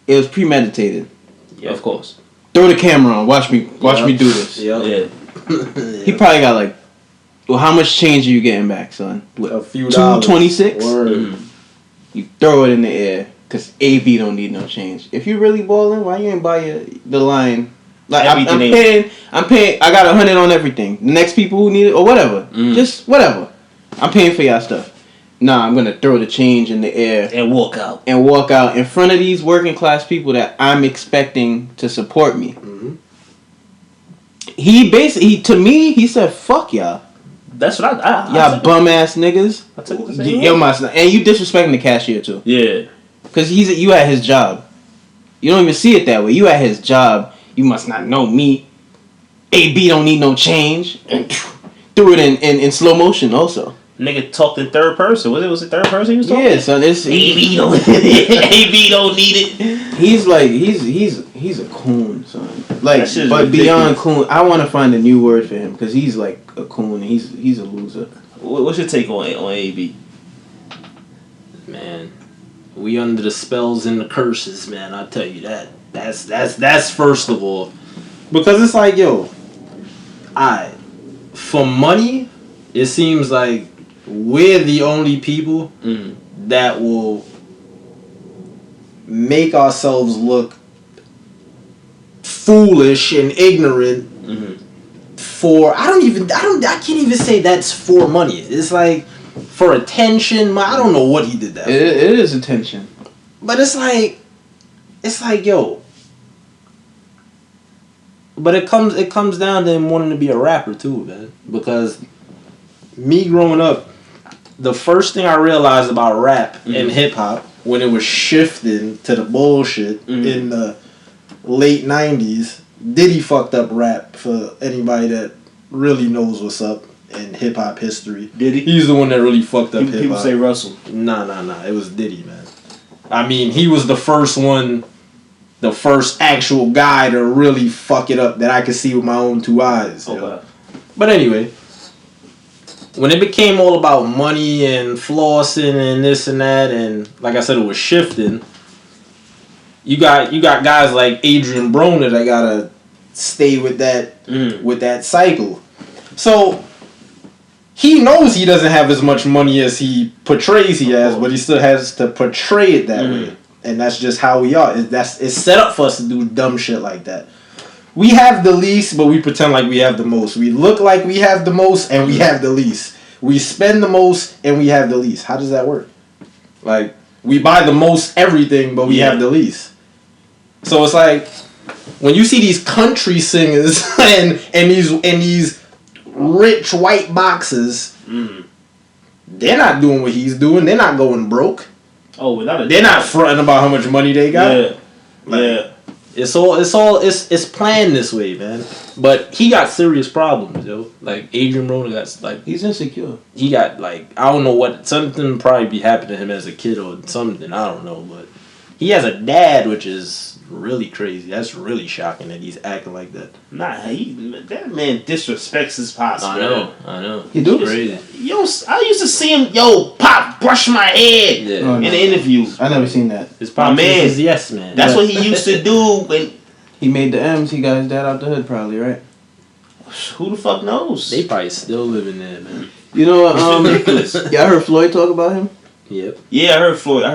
it was premeditated. Yeah, of course. Throw the camera on. Watch me do this. Yeah. He probably got like, well, how much change are you getting back, son? A few dollars. $2.26. You throw it in the air because AB don't need no change. If you really balling, why you ain't buy the line? Like I'm paying. I got 100 on everything. The next people who need it or whatever, just whatever. I'm paying for y'all stuff. Nah, I'm gonna throw the change in the air and walk out in front of these working class people that I'm expecting to support me. Mm-hmm. To me, he said, "Fuck y'all." That's what y'all bum ass niggas. I took it the same way. And you disrespecting the cashier too. Yeah, because you at his job. You don't even see it that way. You at his job. You must not know me. AB don't need no change. And threw it in slow motion also. Nigga talked in third person. Was it third person he was talking? Yeah, son. AB don't AB don't need it. He's a coon, son. Like, but ridiculous. Beyond coon, I want to find a new word for him because he's like a coon. He's a loser. What's your take on AB? Man, we under the spells and the curses, man. I tell you that. That's first of all, because it's like, yo, for money, it seems like we're the only people that will make ourselves look foolish and ignorant for I can't even say that's for money. It's like for attention. I don't know what he did that for. It is attention. But it's like yo. But it comes down to him wanting to be a rapper too, man. Because me growing up, the first thing I realized about rap and hip hop when it was shifting to the bullshit in the late 90s, Diddy fucked up rap for anybody that really knows what's up in hip hop history. Diddy? He's the one that really fucked up hip hop. People say Russell. Nah. It was Diddy, man. I mean, he was the first one, the first actual guy to really fuck it up that I could see with my own two eyes. Okay. But anyway, when it became all about money and flossing and this and that, and like I said, it was shifting. You got guys like Adrian Broner that gotta stay with that cycle. So he knows he doesn't have as much money as he portrays he has, but he still has to portray it that way. And that's just how we are. It's set up for us to do dumb shit like that. We have the least, but we pretend like we have the most. We look like we have the most, and we have the least. We spend the most, and we have the least. How does that work? Like, we buy the most everything, but we have the least. So it's like, when you see these country singers and these rich white boxers, they're not doing what he's doing. They're not going broke. Oh, without a They're not fronting about how much money they got. Yeah. It's planned this way, man. But he got serious problems, yo. Like Adrian Broner got like he's insecure. He got like I don't know what something probably be happening to him as a kid or something. I don't know, but he has a dad, which is really crazy. That's really shocking that he's acting like that. Nah, that man disrespects his pops. I know. He do crazy. Yo, I used to see him. Yo, pop, brush my head in the interviews. I never seen that. His pop is yes man. That's what he used to do when he made the M's. He got his dad out the hood, probably, right? Who the fuck knows? They probably still living there, man. You know what? Ridiculous. Yeah, I heard Floyd talk about him. Yep. Yeah, I heard Floyd,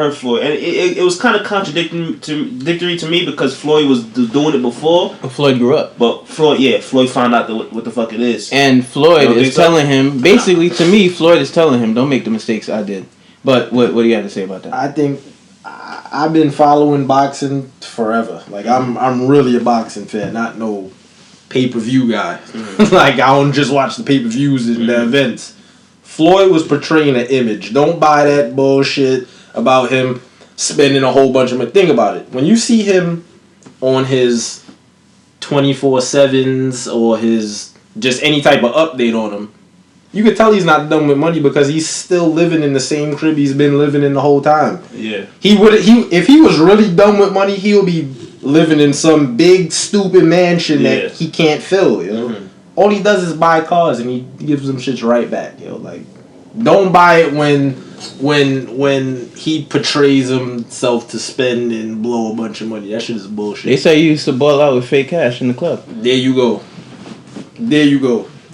and it was kind of contradictory to me because Floyd was doing it before. Floyd grew up, but Floyd found out what the fuck it is. And Floyd is telling him, basically, to me, Floyd is telling him, don't make the mistakes I did. But what do you have to say about that? I think I've been following boxing forever. Like I'm really a boxing fan, not no pay-per-view guy. Like I don't just watch the pay-per-views and the events. Floyd was portraying an image. Don't buy that bullshit about him spending a whole bunch of money. Think about it. When you see him on his 24/7s or his just any type of update on him, you could tell he's not done with money because he's still living in the same crib he's been living in the whole time. Yeah. If he was really done with money, he'll be living in some big stupid mansion that he can't fill, you know? Mm-hmm. All he does is buy cars and he gives them shits right back, yo. Like, don't buy it when when he portrays himself to spend and blow a bunch of money. That shit is bullshit. They say he used to ball out with fake cash in the club. There you go.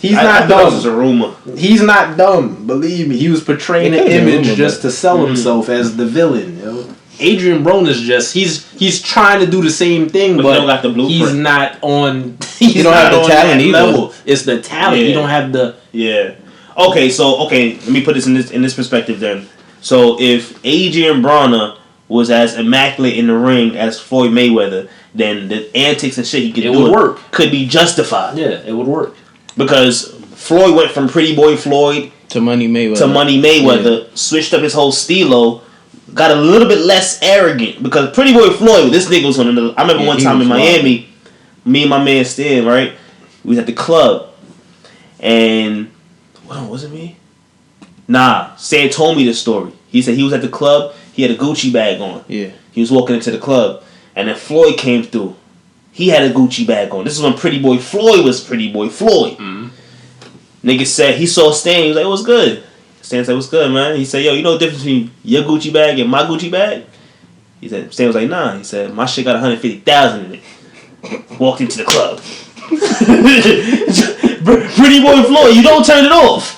He's I not thought dumb. this was a rumor. He's not dumb. Believe me. He was portraying It an could have been image rumor, just but- to sell himself as the villain. Yo. Adrian Broner's just he's trying to do the same thing, But but he don't got the blueprint. he's not on. He's don't not have the on talent that either. level. It's the talent. Yeah. You don't have the. Yeah. Okay, let me put this in this perspective then. So if Adrian Bronner was as immaculate in the ring as Floyd Mayweather, then the antics and shit he could It do would work. could be justified. Yeah, it would work. Because Floyd went from Pretty Boy Floyd To Money Mayweather. to Money Mayweather, switched up his whole stilo, got a little bit less arrogant. Because Pretty Boy Floyd, this nigga was one of the. I remember one he time was in Miami, me and my man Stan, right? We was at the club, and was it me? Nah, Stan told me this story. He said he was at the club. He had a Gucci bag on. Yeah. He was walking into the club, and then Floyd came through. He had a Gucci bag on. This is when Pretty Boy Floyd was Pretty Boy Floyd. Nigga said he saw Stan. He was like, "What's good?" Stan said, "What's good, man?" He said, "Yo, you know the difference between your Gucci bag and my Gucci bag?" He said, Stan was like, "Nah." He said, "My shit got 150,000 in it." Walked into the club. Pretty Boy Floyd, you don't turn it off.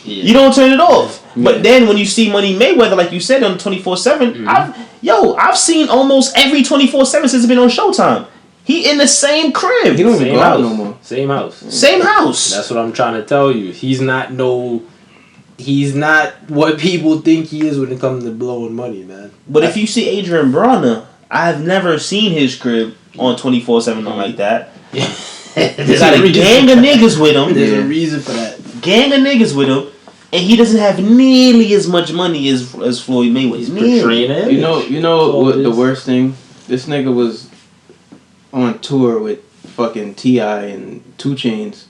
Yeah. You don't turn it off. But then when you see Money Mayweather, like you said, on 24/7, I've seen almost every 24/7 since it's been on Showtime. He in the same crib. He don't even Same go out house. no more. Same house. Same house. That's what I'm trying to tell you. He's not what people think he is when it comes to blowing money, man. But if you see Adrian Bronner, I've never seen his crib on 24/7 like that. There's got a gang of niggas with him. There's a reason for that. Gang of niggas with him. And he doesn't have nearly as much money as Floyd Mayweather. He's Nearly. portraying it. You know what the worst thing? This nigga was on tour with fucking T.I. and 2 Chainz,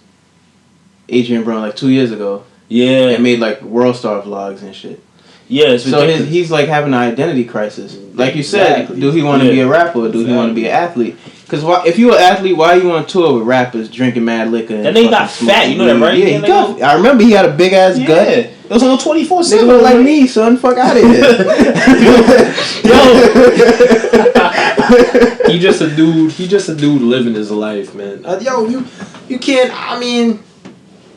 Adrian Brown, like 2 years ago. Yeah. And made like World Star vlogs and shit. Yeah, it's So ridiculous. he's like having an identity crisis. Like you said, Exactly. do he want to be a rapper or do he want to be an athlete? Because if you an athlete, why are you on tour with rappers drinking mad liquor? And That nigga got fucking fat, you know that, smoking right? weed? Yeah, he got. I remember he had a big ass gut. It was on 24/7. Nigga look like me, son. Fuck out of here. He just a dude. He just a dude living his life, man. You can't. I mean,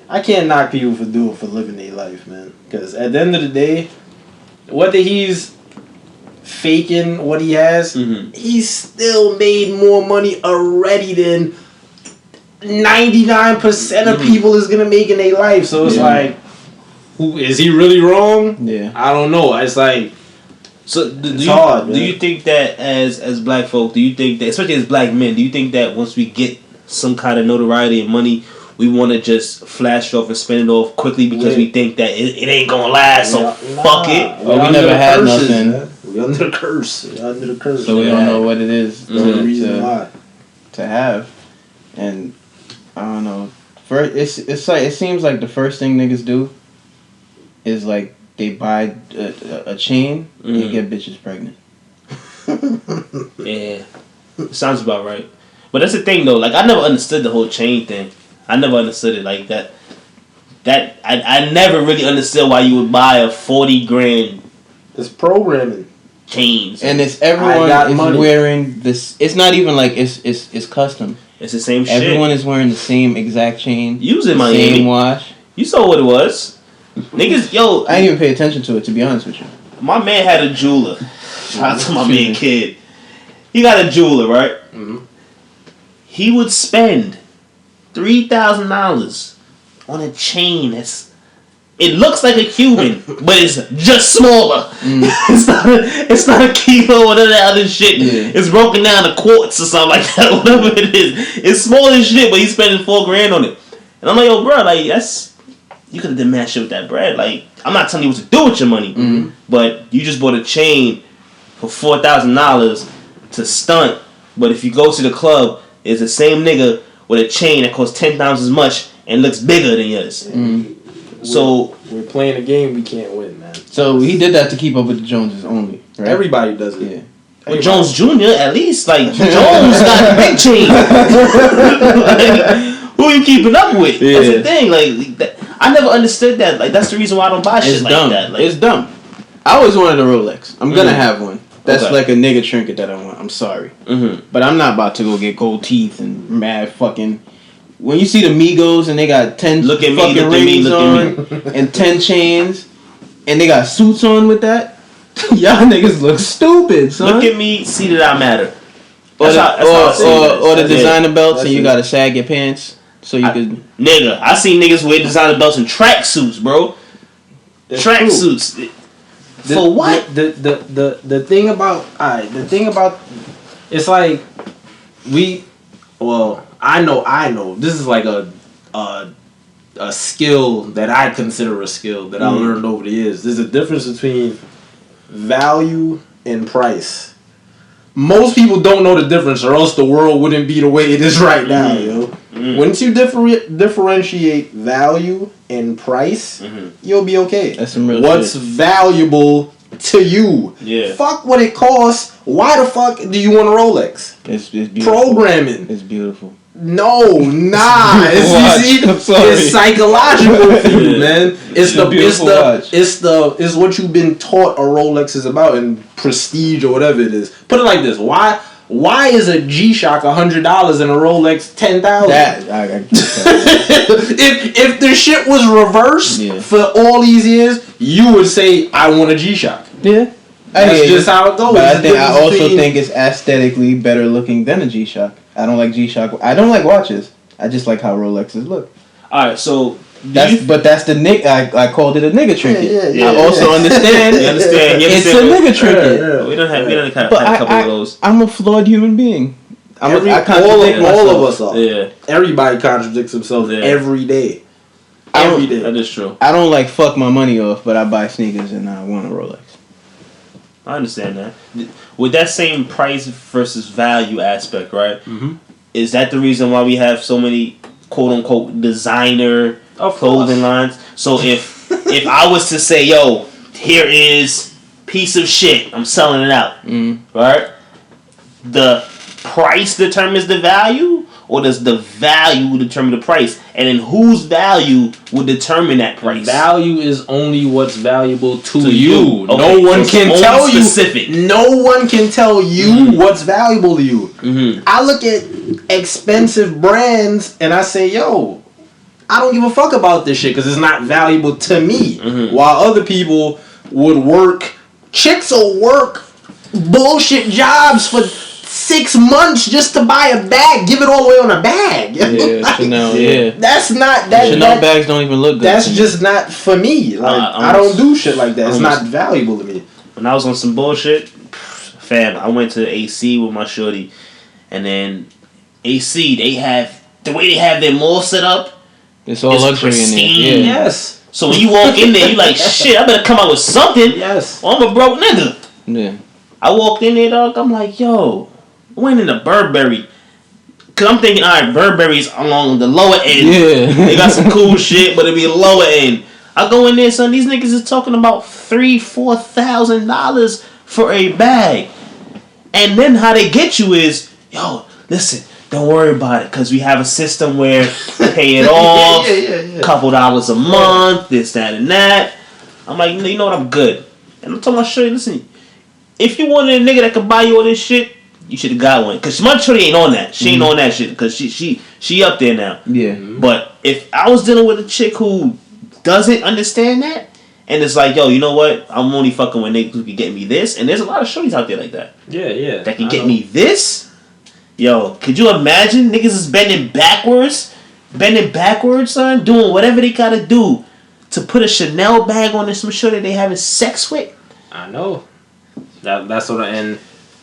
I can't knock people for living their life, man. Because at the end of the day, whether he's faking what he has, he's still made more money already than 99% of people is gonna make in their life. So it's like, who is he really wrong? Yeah. I don't know. It's like. So do hard, you think that as black folk, do you think that, especially as black men, do you think that once we get some kind of notoriety and money, we want to just flash it off and spend it off quickly because we think that it ain't gonna last, so fuck it? Oh, we never had nothing. We under the curse. We under the curse. So we don't know what it is The reason why. to have. And I don't know. First, it's like it seems like the first thing niggas do is like they buy a chain and get bitches pregnant. Yeah, sounds about right. But that's the thing though. Like I never understood the whole chain thing. I never understood it like that. I never really understood why you would buy a 40 grand It's programming. chains. And it's I everyone got is money. wearing this. It's not even like it's custom. It's the same shit. Everyone is wearing the same exact chain. You was in the Miami. same watch. You saw what it was. Niggas, yo, I didn't even pay attention to it, to be honest with you. my man had a jeweler. Shout out to my Excuse man me. Kid. He got a jeweler, right? He would spend $3,000 on a chain it looks like a Cuban, but it's just smaller. It's not a kilo or none of that other shit. Yeah. It's broken down to quarts or something like that, whatever it is. It's small as shit, but he's spending $4 grand on it. And I'm like, yo, bro, like you could have done mad shit with that bread. Like, I'm not telling you what to do with your money, but you just bought a chain for $4,000 to stunt. But if you go to the club, it's the same nigga with a chain that costs 10 times as much and looks bigger than yours. So we're playing a game we can't win, man. So he did that to keep up with the Joneses only, right? Everybody does it. Yeah. with Jones Jr. at least, like Jones got a big chain. Like, who are you keeping up with? That's the thing. Like I never understood that. Like that's the reason why I don't buy shit It's like dumb. that. Like, It's dumb. I always wanted a Rolex. I'm gonna have one. That's Okay. like a nigga trinket that I want. I'm sorry. Mm-hmm. But I'm not about to go get gold teeth and mad fucking... When you see the Migos and they got 10 Look at me, fucking look at me, rings look on and 10 chains and they got suits on with that, y'all niggas look stupid, son. Look at me, see that I matter. Or That's the, how I see it. or the That's it. designer belts That's and you it. gotta sag your pants so you could... Nigga, I seen niggas wear designer belts and track suits, bro. That's Track true. suits. For what? The thing about it's like I know this is like a skill that I consider a skill that I learned over the years. There's a difference between value and price. Most people don't know the difference, or else the world wouldn't be the way it is right now, yo. Once you differentiate value and price, you'll be okay. That's some real What's shit. valuable to you? Yeah. Fuck what it costs. Why the fuck do you want a Rolex? It's beautiful. Programming. It's beautiful. No, nah. Watch. It's, I'm sorry. it's psychological for you, man. It's a beautiful watch. It's what you've been taught a Rolex is about and prestige or whatever it is. Put it like this: Why is a G-Shock $100 and a Rolex $10,000? That if the shit was reversed for all these years, you would say I want a G-Shock. yeah. That's just how it goes. But There's a I difference also between- think it's aesthetically better looking than a G-Shock. I don't like G-Shock. I don't like watches. I just like how Rolexes look. Alright, so But that's the nick. I called it a nigga trinket. Yeah. I also understand. You understand? You It's a understand nigga trinket. we don't have had But a couple of those. I'm a flawed human being. I all contradict of myself. us are. Yeah, Everybody contradicts themselves Yeah. every day. I don't- Every day. that is true. I don't like fuck my money off, but I buy sneakers and I want a Rolex. I understand that. With that same price versus value aspect, right? Mhm. Is that the reason why we have so many quote unquote designer Of clothing lines? So if I was to say, yo, here is piece of shit, I'm selling it out, right? The price determines the value, or does the value determine the price? And then whose value will determine that price? Value is only what's valuable to To you. you. No Okay, one so can only tell specific. you. No one can tell you what's valuable to you. Mm-hmm. I look at expensive brands and I say, yo, I don't give a fuck about this shit because it's not valuable to me. Mhm. While other people would work, chicks will work bullshit jobs for 6 months just to buy a bag, give it all the way on a bag. Yeah, Chanel. Yeah. That's not that. Chanel that bags don't even look good. that's to me. just not for me. Like I don't do shit like that. It's not valuable to me. When I was on some bullshit, fam, I went to AC with my shorty, and then AC, they have the way they have their mall set up. It's all It's luxury pristine. in there. Yeah. Yes. So when you walk in there, you like, shit, I better come out with something. Yes. Or I'm a broke nigga. Yeah. I walked in there, dog. I'm like, yo, I went into Burberry. Cause I'm thinking, all right, Burberry's along the lower end. Yeah. They got some cool shit, but it'll be lower end. I go in there, son. These niggas is talking about $3,000-$4,000 for a bag, and then how they get you is, yo, listen, don't worry about it, cause we have a system where pay it off, couple dollars a month, this, that, and that. I'm like, you know what? I'm good. And I'm telling my shorty, listen, if you wanted a nigga that could buy you all this shit, you should have got one. Cause my shorty ain't on that. She ain't on that shit. Cause she up there now. Yeah. But if I was dealing with a chick who doesn't understand that, and it's like, yo, you know what? I'm only fucking with niggas who can get me this, and there's a lot of shorties out there like that. Yeah. That can get me this. Yo, could you imagine niggas is bending backwards, son, doing whatever they gotta do to put a Chanel bag on some shorty they having sex with? I know. That's what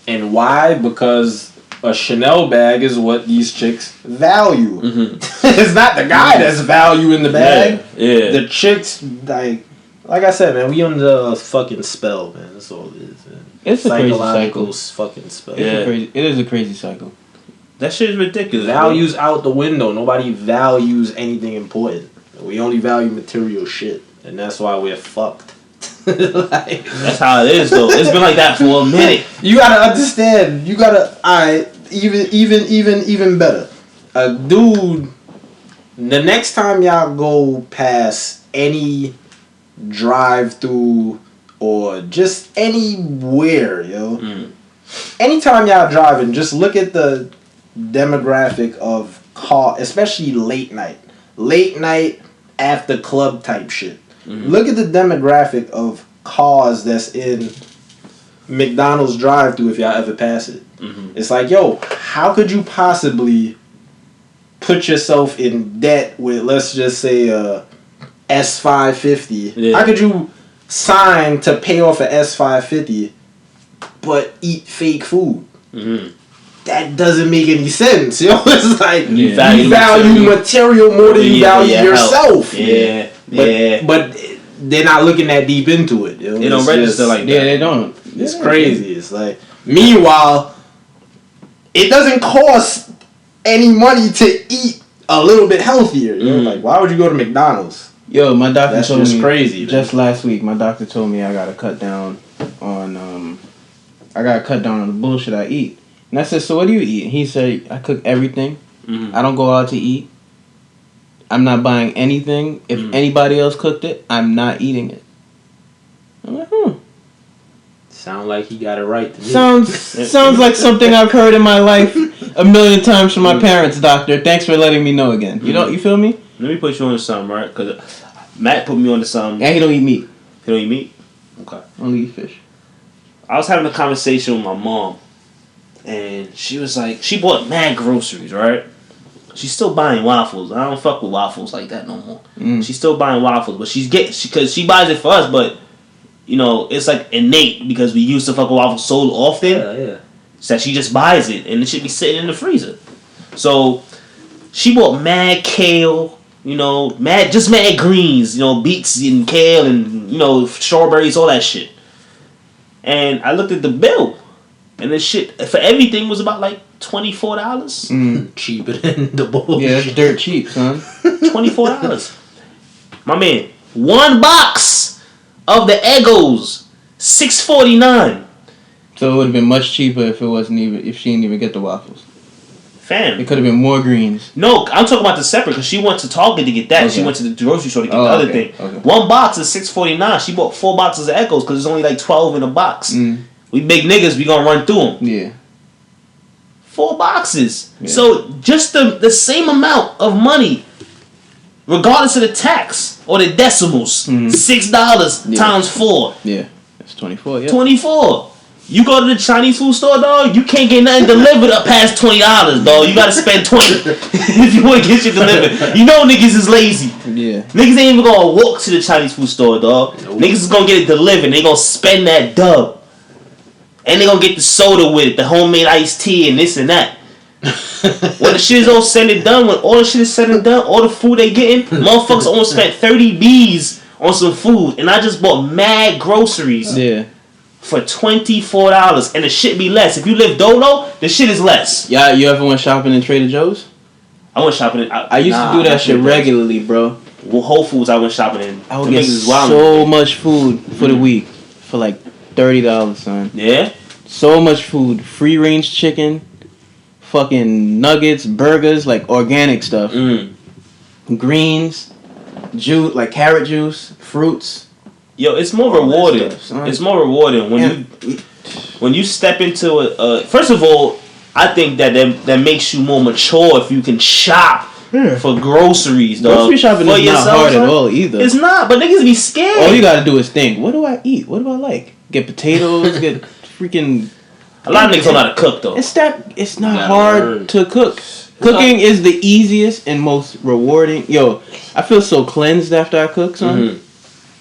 and why? Because a Chanel bag is what these chicks value. Mm-hmm. It's not the guy that's valuing the bag. Yeah. The chicks like I said, man, we under a fucking spell, man. That's all it is. Man. It's a crazy Psychological cycle. fucking spell. Yeah. It is a crazy cycle. That shit is ridiculous. Values out the window. Nobody values anything important. We only value material shit, and that's why we're fucked. Like, That's how it is, though. It's been like that for a minute. you gotta understand. You gotta. Even better. A dude. The next time y'all go past any drive-through or just anywhere, yo. Anytime y'all driving, just look at the demographic of car, especially late night after club type shit. Look at the demographic of cars that's in McDonald's drive-thru if y'all ever pass it. It's like, yo, how could you possibly put yourself in debt with, let's just say, a S550? Yeah. How could you sign to pay off a S550 but eat fake food? That doesn't make any sense, yo. It's like you value material more than you value yourself. Yeah, but they're not looking that deep into it. Yo. They don't register like that. Yeah, they don't. It's crazy. It's like, meanwhile, it doesn't cost any money to eat a little bit healthier. You know? Like, why would you go to McDonald's? Yo, my doctor That's told just me crazy. just last week. My doctor told me I gotta cut down on the bullshit I eat. And I said, so what do you eat? And he said, I cook everything. I don't go out to eat. I'm not buying anything. If anybody else cooked it, I'm not eating it. I'm like, Sound like he got it right to me. Sounds like something I've heard in my life a million times from my parents, doctor. Thanks for letting me know again. You feel me? Let me put you on to something, right? Because Matt put me on to something. Yeah, he don't eat meat. He don't eat meat? Okay. Only eat fish. I was having a conversation with my mom, and she was like, she bought mad groceries, right? She's still buying waffles. I don't fuck with waffles like that no more. She's still buying waffles, but because she buys it for us, but it's like innate because we used to fuck with waffles so often. Yeah. So that she just buys it, and it should be sitting in the freezer. So she bought mad kale, mad greens, beets and kale and strawberries, all that shit. And I looked at the bill, and the shit for everything was about like $24. Cheaper than the bullshit. Yeah, it's dirt cheap, son. $24. My man, one box of the Eggos, $6.49. So it would have been much cheaper if she didn't even get the waffles. Fam. It could have been more greens. No, I'm talking about the separate because she went to Target to get that. Okay. She went to the grocery store to get the other thing. Okay. One box is $6.49. She bought 4 boxes of Eggos because there's only like 12 in a box. We big niggas, we gonna run through them. Yeah. 4 boxes. Yeah. So just the same amount of money, regardless of the tax or the decimals, $6 times 4. Yeah, that's 24. Yeah, 24. You go to the Chinese food store, dog. You can't get nothing delivered up past $20, dog. You gotta spend $20 if you want to get shit delivered. Niggas is lazy. Yeah. Niggas ain't even gonna walk to the Chinese food store, dog. Nope. Niggas is gonna get it delivered. They gonna spend that dub. And they gonna get the soda with it, the homemade iced tea and this and that. When the shit is all said and done, when all the shit is said and done, all the food they getting, motherfuckers almost spent 30 B's on some food. And I just bought mad groceries. Yeah. For $24, and the shit be less. If you live Dodo, the shit is less. Yeah, you ever went shopping in Trader Joe's? I went shopping. I used to do that shit regularly, bro. Well, Whole Foods, I went shopping in. I would get so much food for the week for like $30, son. Yeah. So much food, free range chicken, fucking nuggets, burgers, like organic stuff, greens, juice, like carrot juice, fruits. Yo, it's more rewarding. It's more rewarding when you step into a. First of all, I think that makes you more mature if you can shop for groceries, dog. Grocery shopping is not hard at all either. It's not, but niggas be scared. All you gotta do is think, what do I eat? What do I like? Get potatoes, get freaking... A lot of niggas don't know how to cook, though. It's not hard to cook. Cooking is the easiest and most rewarding. Yo, I feel so cleansed after I cook, son.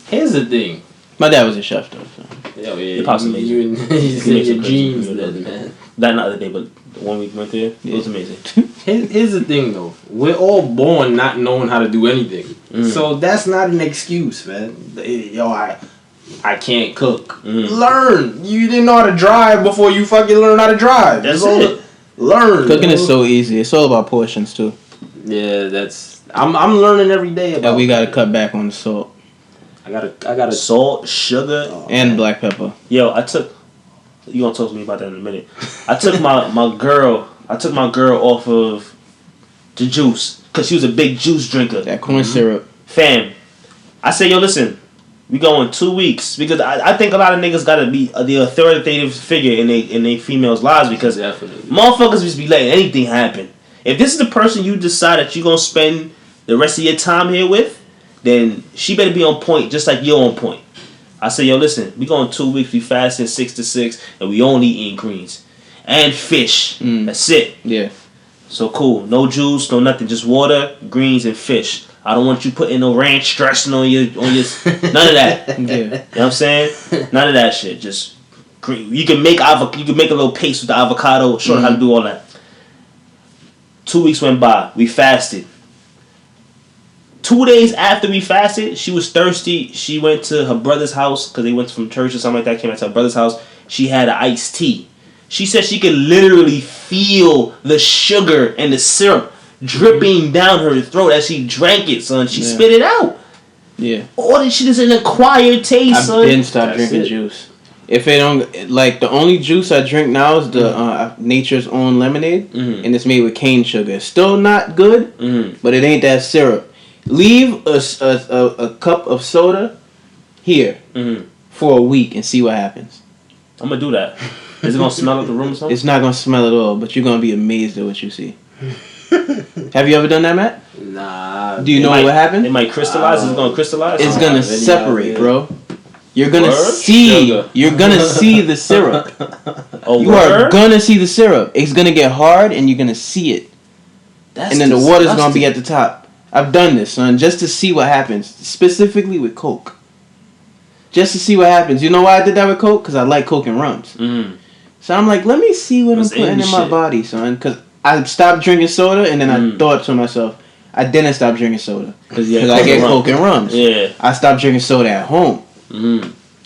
Here's the thing. My dad was a chef, though. So. Yo, yeah, you your jeans, man. That not the other day, but the one we went there, it was amazing. Here's the thing, though. We're all born not knowing how to do anything. So that's not an excuse, man. Yo, I can't cook. Learn. You didn't know how to drive before you fucking learn how to drive. That's it. Learn. Cooking is so easy. It's all about portions, too. Yeah, I'm learning every day about that. We gotta cut back on the salt. I gotta salt, sugar, and black pepper. Yo, you gonna talk to me about that in a minute. I took my girl off of the juice because she was a big juice drinker. That corn syrup. Fam, I said, yo, listen, We go in 2 weeks because I think a lot of niggas gotta be the authoritative figure in they females' lives because motherfuckers just be letting anything happen. If this is the person you decide that you gonna spend the rest of your time here with, then she better be on point just like you're on point. I say, yo, listen, we go in 2 weeks, we fasting 6 to 6, and we only eating greens and fish. That's it. Yeah. So cool, no juice, no nothing, just water, greens, and fish. I don't want you putting no ranch dressing on your none of that. Yeah. You know what I'm saying? None of that shit. Just green. You can make a little paste with the avocado. Show her how to do all that. 2 weeks went by. We fasted. 2 days after we fasted, she was thirsty. She went to her brother's house because they went from church or something like that. Came back to her brother's house. She had an iced tea. She said she could literally feel the sugar and the syrup dripping down her throat as she drank it, son. She spit it out. Yeah. All this shit is an acquired taste, son. I've been stopped drinking juice. If it don't like the only juice I drink now is the Nature's Own lemonade, and it's made with cane sugar. It's still not good, but it ain't that syrup. Leave a cup of soda here for a week and see what happens. I'm gonna do that. Is it gonna smell like the room or something? It's not gonna smell at all, but you're gonna be amazed at what you see. Have you ever done that, Matt? Nah. Do you know what happened? It might crystallize. It's gonna crystallize. It's gonna separate, bro. You're gonna see. Sugar. You're gonna see the syrup. Oh, You are gonna see the syrup. It's gonna get hard, and you're gonna see it. And then the water's gonna be at the top. I've done this, son, just to see what happens. Specifically with Coke. Just to see what happens. You know why I did that with Coke? Because I like Coke and rums. So I'm like, let me see what I'm putting in my body, son. Because I stopped drinking soda, and then I thought to myself, I didn't stop drinking soda. Because I get Coke and rums. Yeah. I stopped drinking soda at home.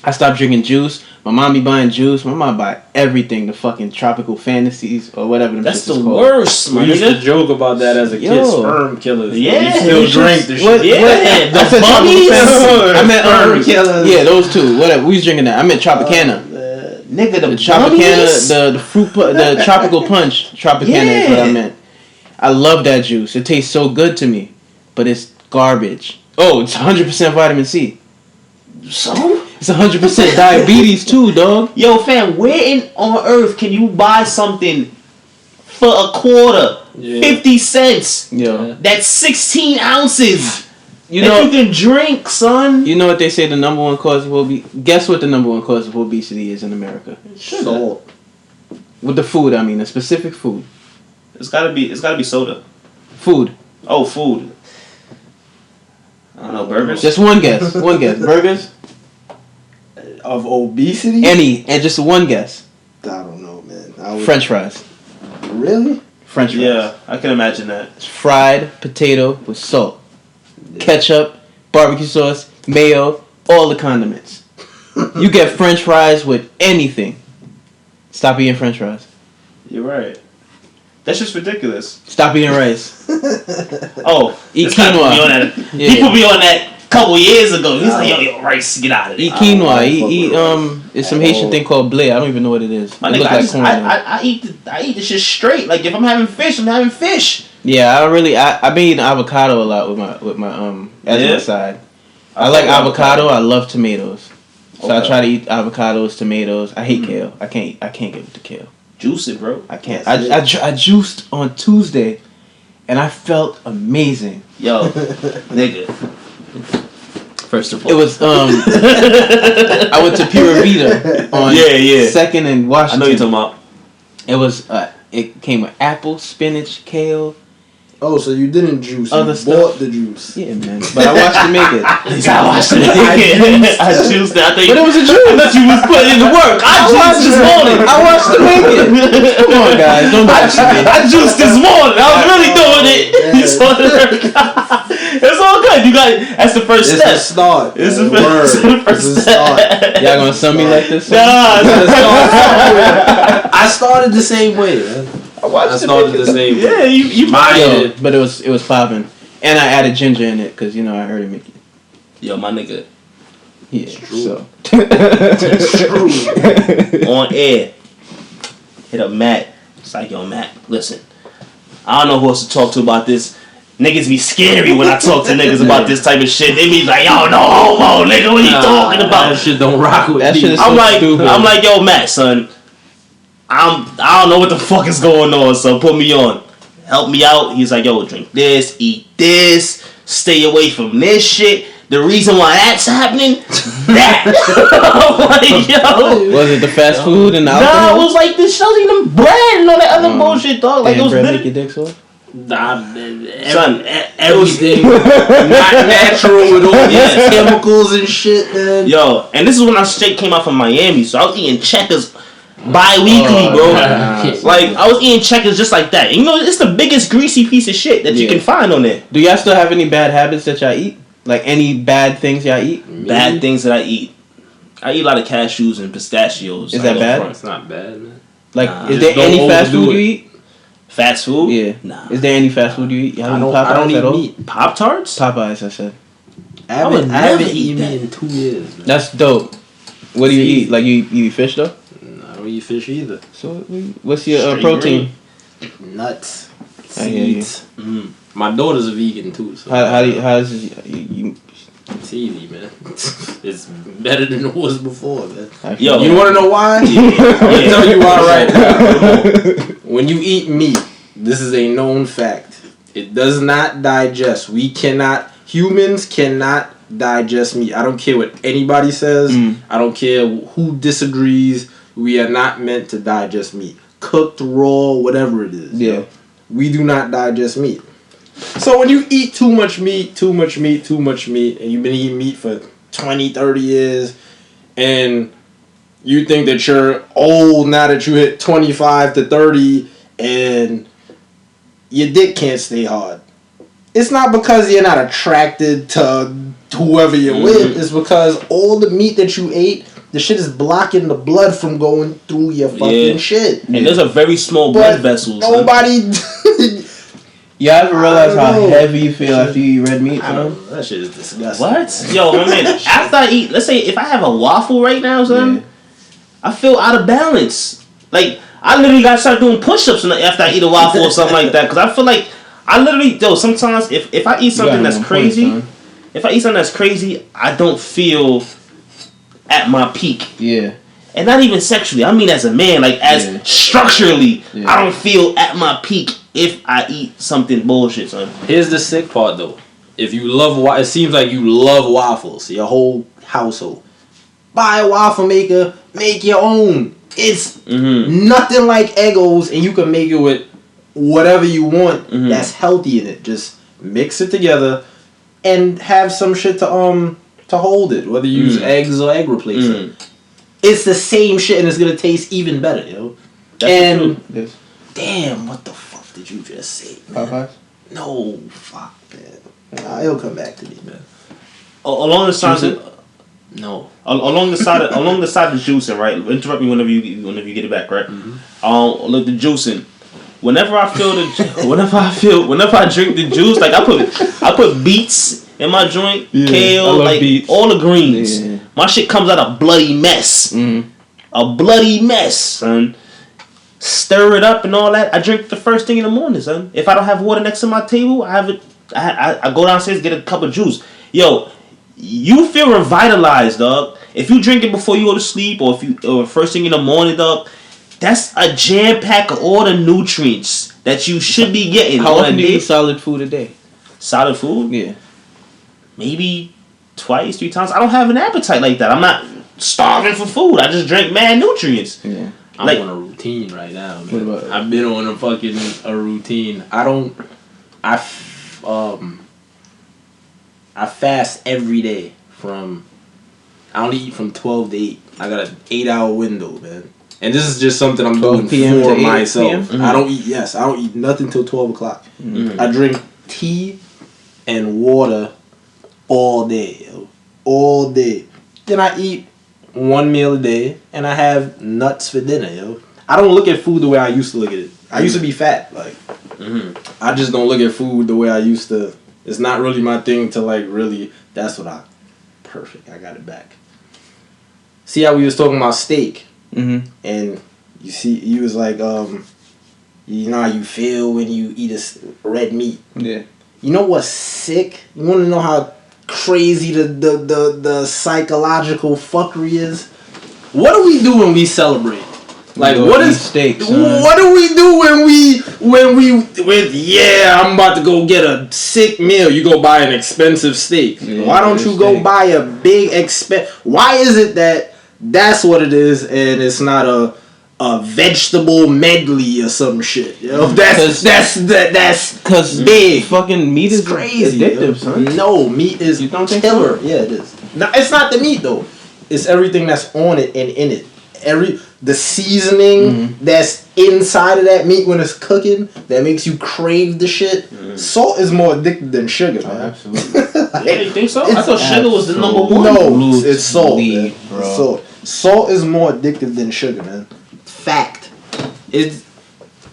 I stopped drinking juice. My mom be buying juice. My mom buy everything. The fucking tropical fantasies or whatever. That's the called. worst, man. We used to joke about that as a kid. Sperm killers. Yeah. You still drink the shit. Yeah. I said Bummies? I meant Sperm killers. Yeah, those two. Whatever. We was drinking that. I meant Tropicana. Nigga, the Tropicana, the fruit, the tropical punch. Tropicana is what I meant. I love that juice. It tastes so good to me, but it's garbage. Oh, it's 100% vitamin C. So? It's 100% diabetes too, dog. Yo, fam, where on earth can you buy something for a quarter? 50 cents. Yeah. That's 16 ounces. You that know, you can drink, son. You know what they say the number one cause of obesity? Guess what the number one cause of obesity is in America? Salt. With the food, I mean, a specific food. It's gotta be soda. Food. Oh, food. I don't know, burgers? Just one guess. One guess. Burgers? Of obesity? Any. And just one guess. I don't know, man. French fries. Really? French fries. Yeah, I can imagine that. It's fried potato with salt. Ketchup, barbecue sauce, mayo, all the condiments. You get French fries with anything. Stop eating French fries. You're right. That's just ridiculous. Stop eating rice. Oh, Eat this guy put quinoa. me on that. Yeah. He put me on that a couple years ago. He's like, yo, rice, get out of there. Eat quinoa. It's some Haitian thing called blé. I don't even know what it is. My It nigga, look I, like just, corn. I eat the shit straight. Like if I'm having fish, I'm having fish. Yeah, I've been eating avocado a lot with my as my side. I like avocado. I love tomatoes. So I try to eat avocados, tomatoes. I hate kale. I can't get with the kale. Juice it, bro. I can't. I juiced on Tuesday, and I felt amazing. Yo, nigga. First of all, It was I went to Pura Vida on 2nd and Washington. I know you're talking about. It was it came with apple, spinach, kale. Oh, so you didn't juice. Other You stuff. bought the juice. Yeah, man. But I watched it make it. I watched it. I juiced it. But it was a juice. I thought you was putting in the work. I juiced this morning. I watched it make it. Come on, guys. Don't do that to me. I juiced this morning. I was really doing it. You saw the work. It's all good. You got that's the first It's step. a start. It's the Word. first It's a step. start. Y'all gonna sum me like this? Nah, I started the same way, man. I started the same way. yeah, you Yo, but it was popping, and I added ginger in it because I heard it make it. Yo, my nigga, Yeah, so on air. Hit up Matt. It's like, yo, Matt, listen. I don't know who else to talk to about this. niggas be scary when I talk to niggas about this type of shit. They be like, yo, no homo, nigga, what you talking about? That shit don't rock with That me. shit is I'm so like, stupid. I'm like, yo, Matt, son, I don't know what the fuck is going on, so put me on. Help me out. He's like, yo, drink this, eat this, stay away from this shit. The reason why that's happening, that. I'm like, yo. Was it the fast food and the Nah, alcohol? it was like this Chelsea and bread and all that other bullshit, dog. Like, it was bread literally. make your dick soft? Nah, Son, everything not natural with all these chemicals and shit, man. Yo, and this is when I straight came out from Miami, so I was eating Checkers bi-weekly, bro. Like, I was eating Checkers just like that. And you know, it's the biggest greasy piece of shit that you can find on there. Do y'all still have any bad habits that y'all eat? Like any bad things y'all eat? Bad things that I eat. I eat a lot of cashews and pistachios. Is that bad? It's not bad, man. Like, Nah. is Just there any don't fast overdo food it. you eat? Fast food? Yeah. Nah. Is there any fast food you eat? Y'all I eat don't Popeyes eat at all? meat. Pop-Tarts? Popeyes, I said. I would haven't never eaten eat meat in 2 years, man. That's dope. What do you eat? Like, you eat fish, though? I don't eat fish either. So, what's your Straight protein? Nuts, I hear you. seeds. My daughter's a vegan too, so How does you it's easy, man. It's better than it was before, man. Yo. You want to know why? I'm gonna tell you why right now. When you eat meat, this is a known fact. It does not digest. Humans cannot digest meat. I don't care what anybody says. I don't care who disagrees. We are not meant to digest meat. Cooked, raw, whatever it is. Yeah. We do not digest meat. So when you eat too much meat, and you've been eating meat for 20, 30 years, and you think that you're old now that you hit 25 to 30, and your dick can't stay hard. It's not because you're not attracted to whoever you're with. It's because all the meat that you ate, the shit is blocking the blood from going through your fucking shit. And there's a very small blood vessels. Nobody... y'all ever realize how know. heavy you feel after you eat red meat, son? That shit is disgusting. What? Yo, my man, after I eat, let's say if I have a waffle right now, son, Yeah. I feel out of balance. Like, I literally got to start doing push-ups after I eat a waffle or something like that. Because I feel like, sometimes if I eat something that's crazy, I don't feel at my peak. Yeah. And not even sexually. I mean as a man, like as structurally, Yeah. I don't feel at my peak if I eat something bullshit, son. Here's the sick part, though. If you love, it seems like you love waffles. Your whole household. Buy a waffle maker. Make your own. It's nothing like Eggos, and you can make it with whatever you want that's healthy in it. Just mix it together and have some shit to hold it. Whether you use eggs or egg replacement. It's the same shit, and it's gonna taste even better, yo. That's Yes. Damn, what the fuck did you just say, man? Popeyes? No, fuck, man. Nah, it'll come back to me, man. Along the side of No. along the side of juicing, right? Interrupt me whenever you get it back, right? Look, the juicing. Whenever I drink the juice, like I put beets in my joint, I kale, love like beets. all the greens. Yeah. My shit comes out a bloody mess. A bloody mess, son. Stir it up and all that. I drink the first thing in the morning, son. If I don't have water next to my table, I have it. I go downstairs, get a cup of juice. Yo, you feel revitalized, dog. If you drink it before you go to sleep, or first thing in the morning, dog, that's a jam pack of all the nutrients that you should be getting. How often do you eat solid food a day? Solid food? Yeah. Maybe twice, 3 times. I don't have an appetite like that. I'm not starving for food. I just drink mad nutrients. Yeah. I'm Like- on a routine right now, man. What about- I've been on a routine. I fast every day I only eat from 12 to 8. I got an 8-hour window, man. And this is just something I'm 12 doing p.m. for to 8 myself. p.m.? I don't eat nothing till 12 o'clock. I drink tea and water all day, yo. All day. Then I eat 1 meal a day, and I have nuts for dinner, yo. I don't look at food the way I used to look at it. I used to be fat, like. I just don't look at food the way I used to. It's not really my thing to like really. Perfect. I got it back. See how we was talking about steak, and you was like, you know how you feel when you eat red meat. Yeah. You know what's sick? You want to know how crazy the psychological fuckery is? What do we do when we celebrate? Like, what is steak? What do we do I'm about to go get a sick meal. You go buy an expensive steak. Yeah, why don't you go steak. buy a big Why is it that's what it is and it's not a vegetable medley or some shit? You know, that's because big. Fucking meat is crazy, addictive, son. No, meat is killer. Yeah, it is. No, it's not the meat though. It's everything that's on it and in it. The seasoning that's inside of that meat when it's cooking that makes you crave the shit. Salt is more addictive than sugar, man. Absolutely. Yeah, you think so? I thought sugar was the number one. No, it's salt, man. Bro. Salt is more addictive than sugar, man. Fact.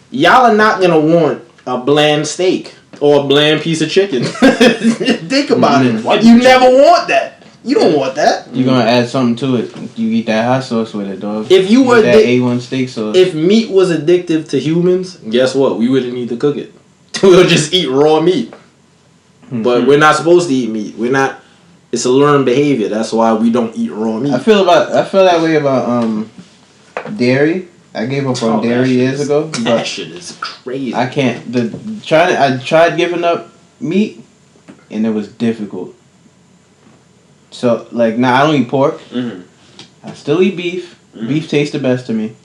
Y'all are not gonna want a bland steak or a bland piece of chicken. Think about it. You never want that. You don't want that. You're gonna add something to it. You eat that hot sauce with it, dog. If you were that A1 steak sauce. If meat was addictive to humans, guess what? We wouldn't need to cook it. We would just eat raw meat. But we're not supposed to eat meat. We're not. It's a learned behavior. That's why we don't eat raw meat. I feel that way about dairy. I gave up on dairy years ago. But that shit is crazy. I can't. I tried giving up meat, and it was difficult. So like now I don't eat pork. I still eat beef. Beef tastes the best to me,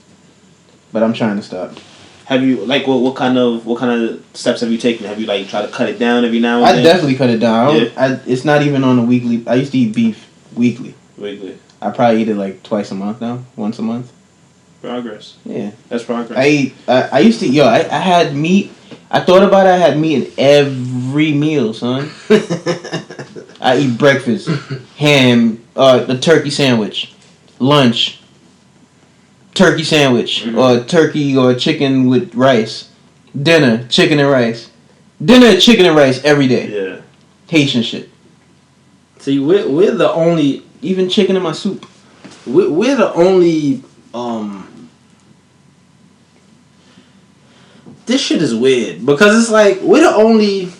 but I'm trying to stop. Have you what kind of steps have you taken? Have you like tried to cut it down every now and then? I definitely cut it down. Yeah. It's not even on a weekly. I used to eat beef weekly. Weekly. I probably eat it like twice a month now. Once a month. Progress. Yeah. That's progress. I used to I had meat. I thought about it. I had meat in every meal, son. I eat breakfast, ham, a turkey sandwich, lunch, turkey sandwich, or turkey or chicken with rice, dinner, chicken and rice, every day. Yeah. Haitian shit. See, we're the only. Even chicken in my soup. We're the only. This shit is weird because it's like we're the only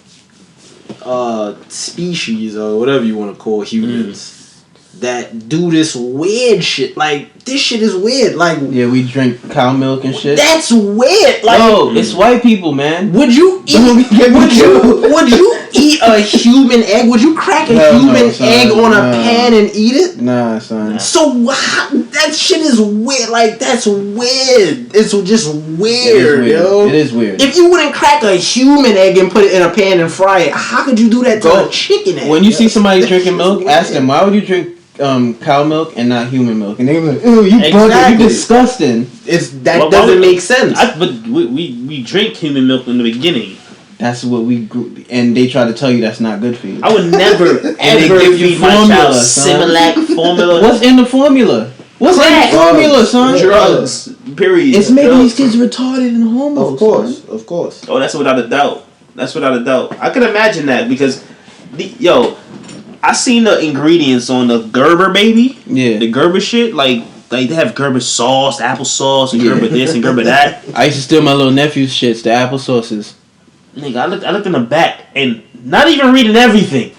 species or whatever you want to call humans that do this weird shit. Like this shit is weird. Like yeah, we drink cow milk and shit. That's weird. Like it's white people, man. Would you eat? Would you eat a human egg? Would you crack a human egg on a pan and eat it? Nah, son. So that shit is weird. Like that's weird. It's just weird, yo. It is weird. If you wouldn't crack a human egg and put it in a pan and fry it, how could you do that to a chicken egg? When you see somebody drinking milk, ask them why would you drink cow milk and not human milk, and they be like, "Ew, you you disgusting." Doesn't make sense. But we drink human milk in the beginning. That's what we grew, and they try to tell you that's not good for you. I would never ever give you feed my formula, child son. Similac formula. What's in the formula? What's in the formula, son? Drugs. Period. It's making these kids retarded and homos. Of course. Oh, that's without a doubt. I can imagine that because, I seen the ingredients on the Gerber baby. Yeah. The Gerber shit, like they have Gerber sauce, applesauce, and Gerber this and Gerber that. I used to steal my little nephew's shits, the applesauces. Nigga, I looked in the back and not even reading everything.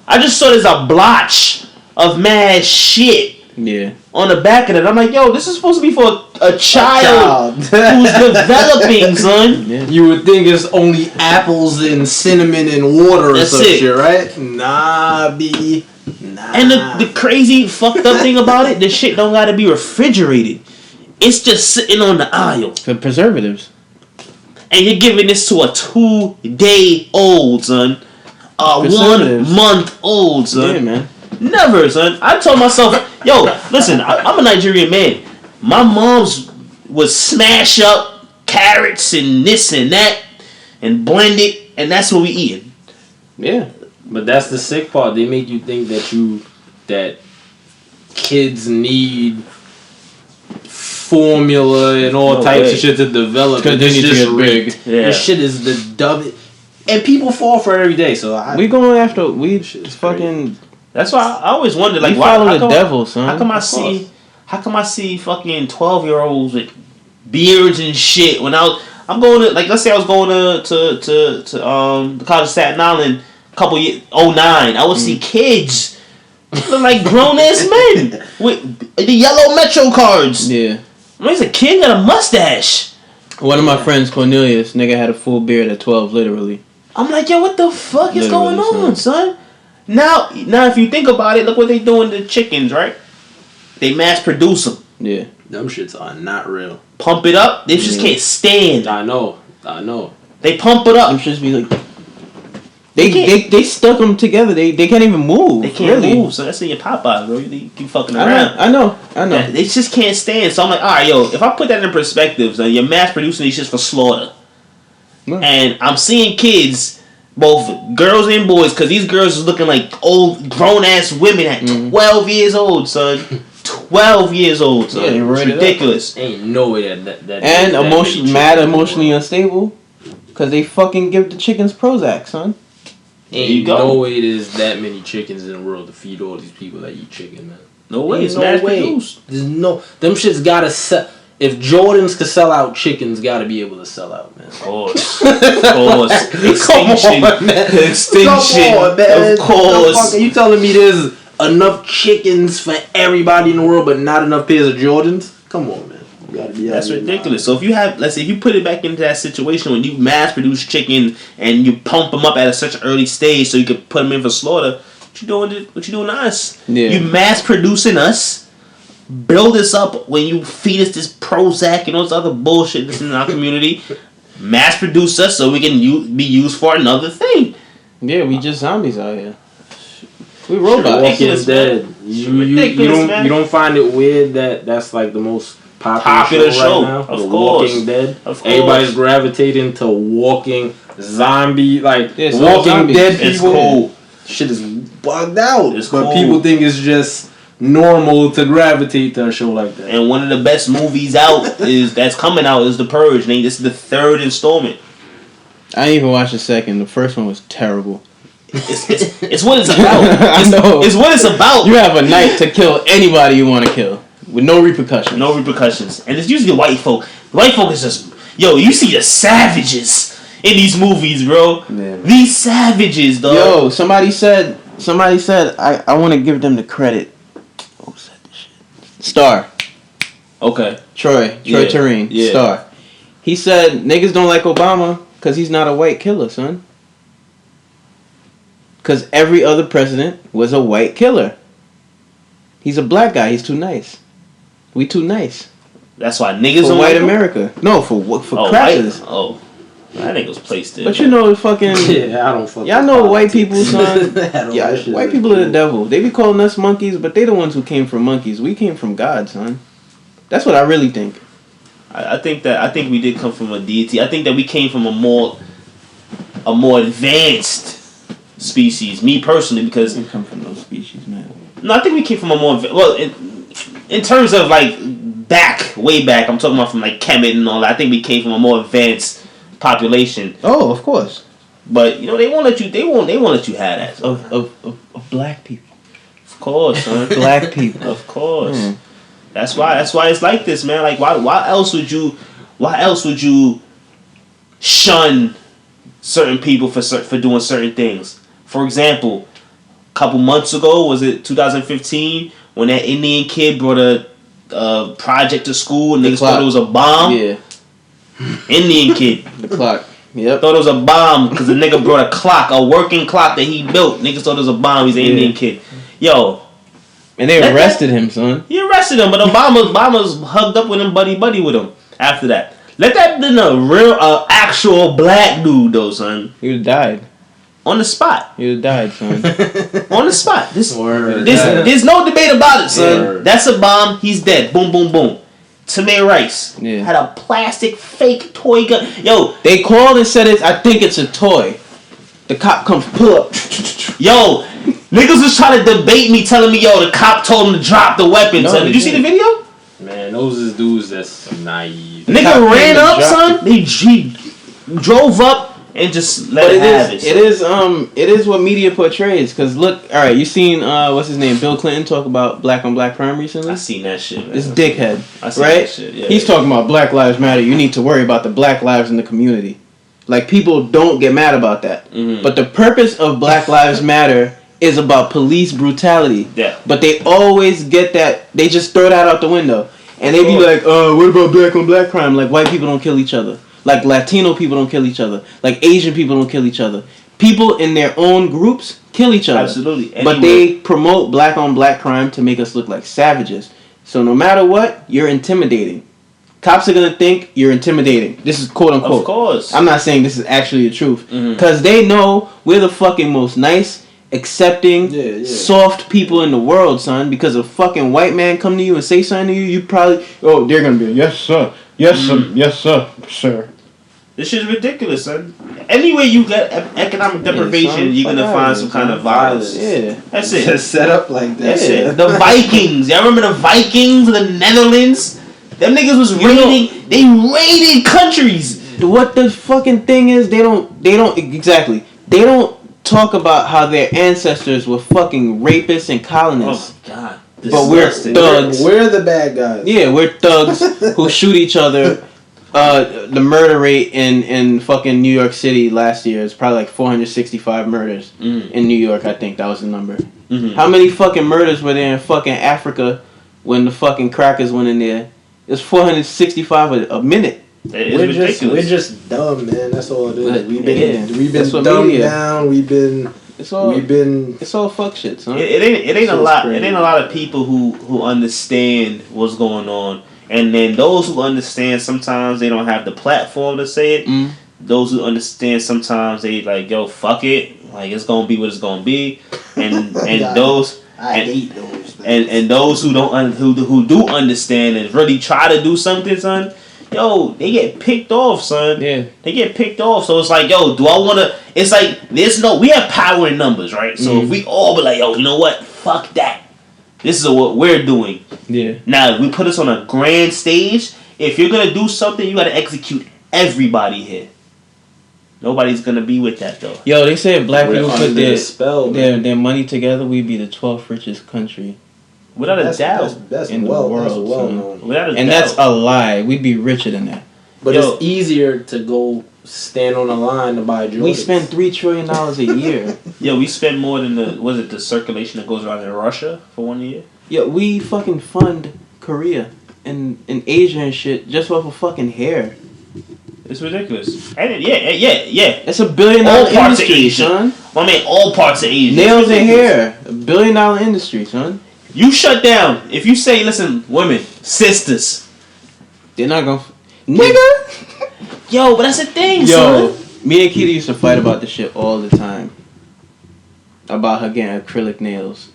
I just saw there's a blotch of mad shit. Yeah. On the back of it, I'm like, yo, this is supposed to be for a child who's developing, son. Yeah. You would think it's only apples and cinnamon and water or some shit, right? Nah, B. Nah. And the crazy fucked up thing about it, the shit don't gotta be refrigerated. It's just sitting on the aisle. For preservatives. And you're giving this to a 2-day-old, son. A 1 month old, son. Yeah, man. Never, son. I told myself, yo, listen, I'm a Nigerian man. My mom's would smash up carrots and this and that and blend it, and that's what we eating. Yeah. But that's the sick part. They make you think that kids need formula and all types of shit to develop. Because this they need to get big. Yeah. This shit is the dumbest. And people fall for it every day. So we going after it's fucking. That's why I always wonder, like, why follow the devil, son? How come I see fucking 12-year-olds with beards and shit? When I'm I'm going to, like, let's say I was going to the College of Staten Island a couple years, 09. I would see kids look like grown ass men with the yellow Metro cards. Yeah. I mean, he's a kid got a mustache. One of my friends, Cornelius, nigga had a full beard at 12, literally. I'm like, yo, what the fuck is going on, son? Now, if you think about it, look what they doing to chickens, right? They mass produce them. Yeah. Them shits are not real. Pump it up. They just can't stand. I know. They pump it up. Them shits be like... They stuck them together. They can't even move. They can't move. So that's in your Popeyes, bro. You keep fucking around. I know. They just can't stand. So I'm like, all right, yo, if I put that in perspective, so you're mass producing these shits for slaughter. And I'm seeing kids, both girls and boys, because these girls is looking like old, grown-ass women at 12 years old, son. 12 years old, son. Yeah, it's ridiculous. Ain't no way that and emotionally unstable, because they fucking give the chickens Prozac, son. Ain't no way there's that many chickens in the world to feed all these people that eat chicken, man. No way. It's mass produced. There's no... Them shits gotta sell... If Jordans could sell out, chickens gotta be able to sell out, man. Of course. Extinction. Come on, man. Extinction. Come on, man. Of course. You telling me there's enough chickens for everybody in the world, but not enough pairs of Jordans? Come on, man. That's ridiculous. So if you have, let's say, if you put it back into that situation when you mass produce chicken and you pump them up at such an early stage so you can put them in for slaughter, what you doing to us? Yeah. You mass producing us, build us up when you feed us this Prozac and all this other bullshit that's in our community. Mass produce us so we can be used for another thing. Yeah, we just zombies out here. We robots. Walking Dead. You don't find it weird that that's like the most popular show right now? Of The course. Walking Dead. Of course. Everybody's gravitating to walking zombie, like Yeah, Walking zombies. Dead It's people. cool. Shit is bugged out. It's but cool. people think it's just normal to gravitate to a show like that. And one of the best movies that's coming out is The Purge. And this is the third installment. I didn't even watch the second. The first one was terrible. It's what it's about. I know. It's what it's about. You have a night to kill anybody you want to kill with no repercussions. No repercussions. And it's usually the white folk. The white folk is just, yo, you see the savages in these movies, bro. Yeah. These savages, dog. Yo, somebody said I want to give them the credit. Who said this shit? Star. Okay. Troy Terene. Yeah. Star. He said niggas don't like Obama because he's not a white killer, son. Because every other president was a white killer. He's a black guy. He's too nice. We too nice. That's why niggas For don't white like America. No, for crackers. That nigga was placed there. But you know the fucking... Yeah, I don't fuck Y'all know white people, son. Yeah, White people are the devil. They be calling us monkeys, but they the ones who came from monkeys. We came from God, son. That's what I really think. I think we did come from a deity. I think that we came from a more advanced species. Me personally, because We come from those species, man. no, I think we came from a more in terms of like way back. I'm talking about from like Kemet and all that. I think we came from a more advanced population. Oh, of course. But you know they won't let you. They won't let you have that. So. Of black people. Of course, son. Black people. Of course. That's why it's like this, man. Like why else would you shun certain people for doing certain things? For example, a couple months ago, was it 2015, when that Indian kid brought a project to school and niggas thought it was a bomb? Yeah. Indian kid. The clock. Yep. Thought it was a bomb because the nigga brought a clock, a working clock that he built. Niggas thought it was a bomb. He's an Indian kid. Yo. And they arrested him, son. He arrested him, but Obama's hugged up with him, buddy with him after that. Let that been a real, actual black dude, though, son. He would have died. On the spot. He would have died, son. On the spot. There's no debate about it, son. Word. That's a bomb. He's dead. Boom, boom, boom. Tamir Rice had a plastic fake toy gun. Yo. They called and said I think it's a toy. The cop comes, pull up. Yo. Niggas was trying to debate me, telling me, yo, the cop told him to drop the weapon. No, Did you see the video? Man, those is dudes that's naive. Nigga ran up, son. He drove up, and just let it have it. It is what media portrays. Cause look, all right, you seen what's his name, Bill Clinton, talk about black on black crime recently? I seen that shit, man. This dickhead, I seen right? that shit. Yeah, He's talking about Black Lives Matter. You need to worry about the black lives in the community. Like, people don't get mad about that. Mm-hmm. But the purpose of Black Lives Matter is about police brutality. Yeah. But they always get that. They just throw that out the window. And they be like, what about black on black crime? Like, white people don't kill each other. Like, Latino people don't kill each other. Like, Asian people don't kill each other. People in their own groups kill each other. Absolutely. But they promote black on black crime to make us look like savages. So no matter what, you're intimidating. Cops are going to think you're intimidating. This is quote unquote. Of course. I'm not saying this is actually the truth. Because they know we're the fucking most nice, accepting, soft people in the world, son. Because a fucking white man come to you and say something to you, you probably, they're going to be, yes, sir. Yes, sir. Yes, sir. This shit's ridiculous, son. Anyway you get economic deprivation, you're gonna find some kind of violence. Yeah. That's it. Just set up like that. That's it. The Vikings. Y'all remember the Vikings of the Netherlands? Them niggas was raiding. They raided countries. What the fucking thing is, they don't exactly. They don't talk about how their ancestors were fucking rapists and colonists. Oh my god. But we're thugs. We're the bad guys. Yeah, we're thugs who shoot each other. The murder rate in fucking New York City last year is probably like 465 murders in New York. I think that was the number. Mm-hmm. How many fucking murders were there in fucking Africa when the fucking crackers went in there? It was 465 a minute. We're just dumb, man. That's all it is. We've been dumbed down. It's all fuck shit, son. It ain't a lot. Crazy. It ain't a lot of people who understand what's going on. And then those who understand, sometimes they don't have the platform to say it. Those who understand, sometimes they like, yo, fuck it. Like, it's gonna be what it's gonna be. And those hate those. And those who don't who do understand and really try to do something, son. Yo, they get picked off, son. Yeah, they get picked off. So it's like, yo, do I want to? It's like we have power in numbers, right? So if we all be like, yo, you know what? Fuck that. This is what we're doing. Yeah. Now, we put us on a grand stage. If you're going to do something, you got to execute everybody here. Nobody's going to be with that, though. Yo, they say if black people put their money together, we'd be the 12th richest country. Without a doubt. That's in the world. Without a doubt. And that's a lie. We'd be richer than that. But it's easier to go stand on the line to buy Jordans. We spend $3 trillion a year. Yeah, we spend more than the circulation that goes around in Russia for 1 year? Yeah, we fucking fund Korea and Asia and shit just off of fucking hair. It's ridiculous. And yeah. It's $1 billion industry, son. I mean, all parts of Asia. Nails and hair. $1 billion industry, son. You shut down. If you say, listen, women, sisters. They're not gonna... Nigga! Yo, but that's the thing, son. Me and Keita used to fight about this shit all the time. About her getting acrylic nails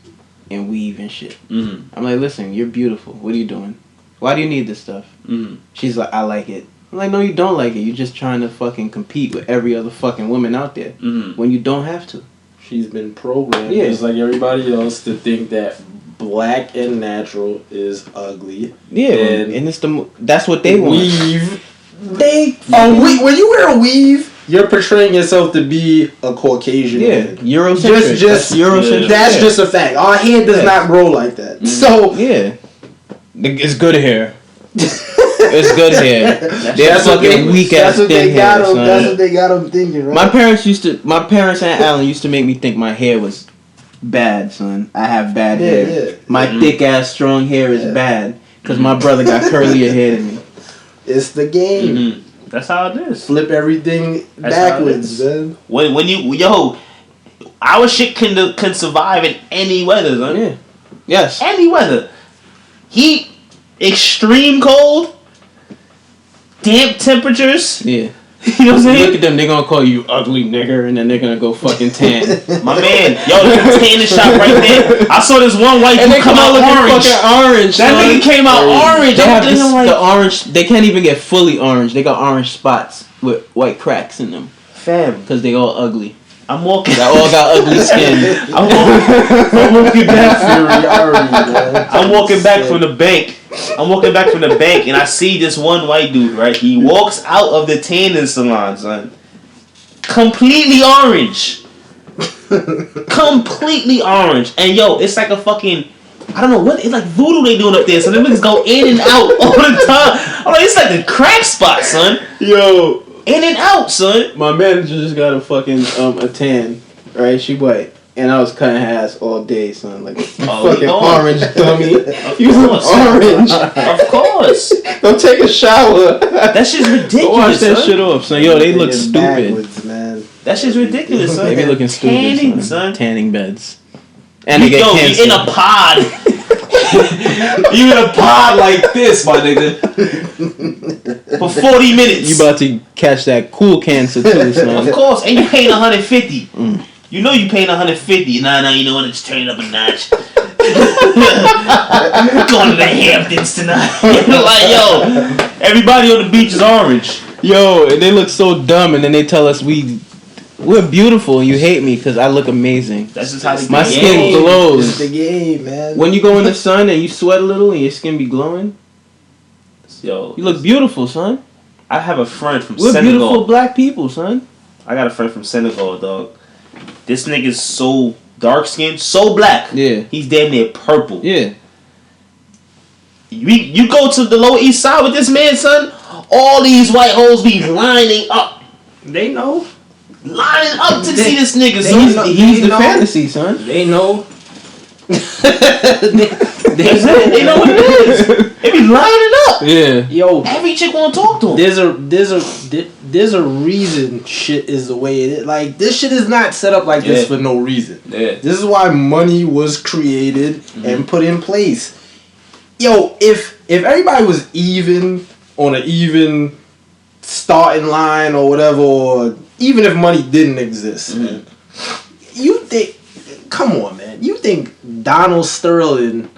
and weave and shit. Mm-hmm. I'm like, listen, you're beautiful. What are you doing? Why do you need this stuff? Mm-hmm. She's like, I like it. I'm like, no, you don't like it. You're just trying to fucking compete with every other fucking woman out there when you don't have to. She's been programmed, just like everybody else, to think that black and natural is ugly. Yeah, and it's that's what they want. Weave. When you wear a weave, you're portraying yourself to be a Caucasian. Yeah, man. Eurocentric. Just Eurocentric. That's just a fact. Our hair does not grow like that. So it's good hair. It's good hair. They're fucking weak ass thin hair. That's what they got them thinking, right? My parents and Alan used to make me think my hair was bad, son. I have bad hair. Yeah. My thick ass strong hair is bad because my brother got curlier hair than me. It's the game. That's how it is. Flip everything backwards, man. When you our shit can survive in any weather, son. Yeah. Yes. Any weather. Heat, extreme cold, damp temperatures. Yeah. You know what I'm saying? Look at them, they're gonna call you ugly nigger, and then they're gonna go fucking tan. My man, the tanning shop right there. I saw this one white dude come out orange. Orange. That nigga came out orange. They have the orange. They can't even get fully orange. They got orange spots with white cracks in them. Fam, because they all ugly. I'm walking. They all got ugly skin. I'm walking back. I'm walking back from the bank. And I see this one white dude, right? He walks out of the tanning salon, son. completely orange. Completely orange. And yo, it's like a fucking, I don't know what, it's like voodoo they doing up there. So them niggas go in and out all the time. I'm like, it's like a crack spot, son. Yo, In and out, son. my manager just got a fucking a tan, right? She white. And I was cutting her ass all day, son. Like a fucking orange dummy. You orange. Of course. Don't take a shower. That shit's ridiculous. Go wash that son. shit off, son. Yo, they look It's stupid. backwards, man. That shit's ridiculous, son. They be looking stupid, Tanning, son. son. Tanning beds. And they get Yo, cancer. you in a pod. You in a pod like this, my nigga. For 40 minutes. You about to catch that cool cancer too, son. Of course, and you paying 150. You know you paying 150. Nah, you know what? Just turn it up a notch. Going to the Hamptons tonight. Like, yo, everybody on the beach is orange. Yo, and they look so dumb, and then they tell us we're beautiful, and you hate me because I look amazing. That's just how they My do it. skin It's glows. the game, man. When you go in the sun and you sweat a little and your skin be glowing, Yo, you look beautiful, son. I have a friend from We're Senegal. beautiful black people, son. I got a friend from Senegal, dog. This nigga's so dark skinned, so black. Yeah. He's damn near purple. Yeah. You go to the Lower East Side with this man, son. All these white hoes be lining up. They know. Lining up to see this nigga, they son. know- He's the know. fantasy, son. They know. That's it. They know what it is. They be lining up. Yeah. Yo, Every chick wanna talk to him. there's a reason shit is the way it is. Like, this shit is not set up like this Yeah. for no reason. Yeah. This is why money was created and put in place. Yo, if everybody was even on an even starting line or whatever, or even if money didn't exist, you think, come on, man, you think Donald Sterling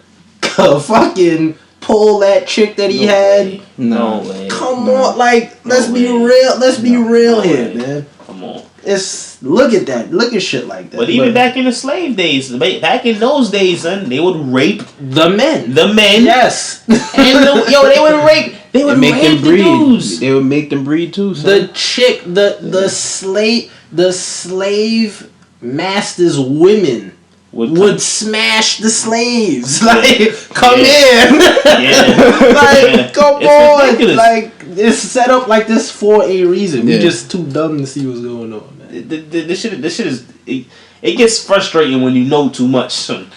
could fucking pull that chick that he had? No way. Come on, like, let's be way. real. Let's be real No here, way. man. Come on. Look at that. Look at shit like that. But even back in the slave days, back in those days, son, they would rape the men. the men. Yes. And they would rape. They would Make rape them the breed. dudes. They would make them breed too, son. The chick, the slave masters' women would smash the slaves. Like, come in. Yeah. Like, Yeah. come It's on. ridiculous. Like, it's set up like this for a reason. Yeah. We just too dumb to see what's going on, man. This shit is it gets frustrating when you know too much. Son.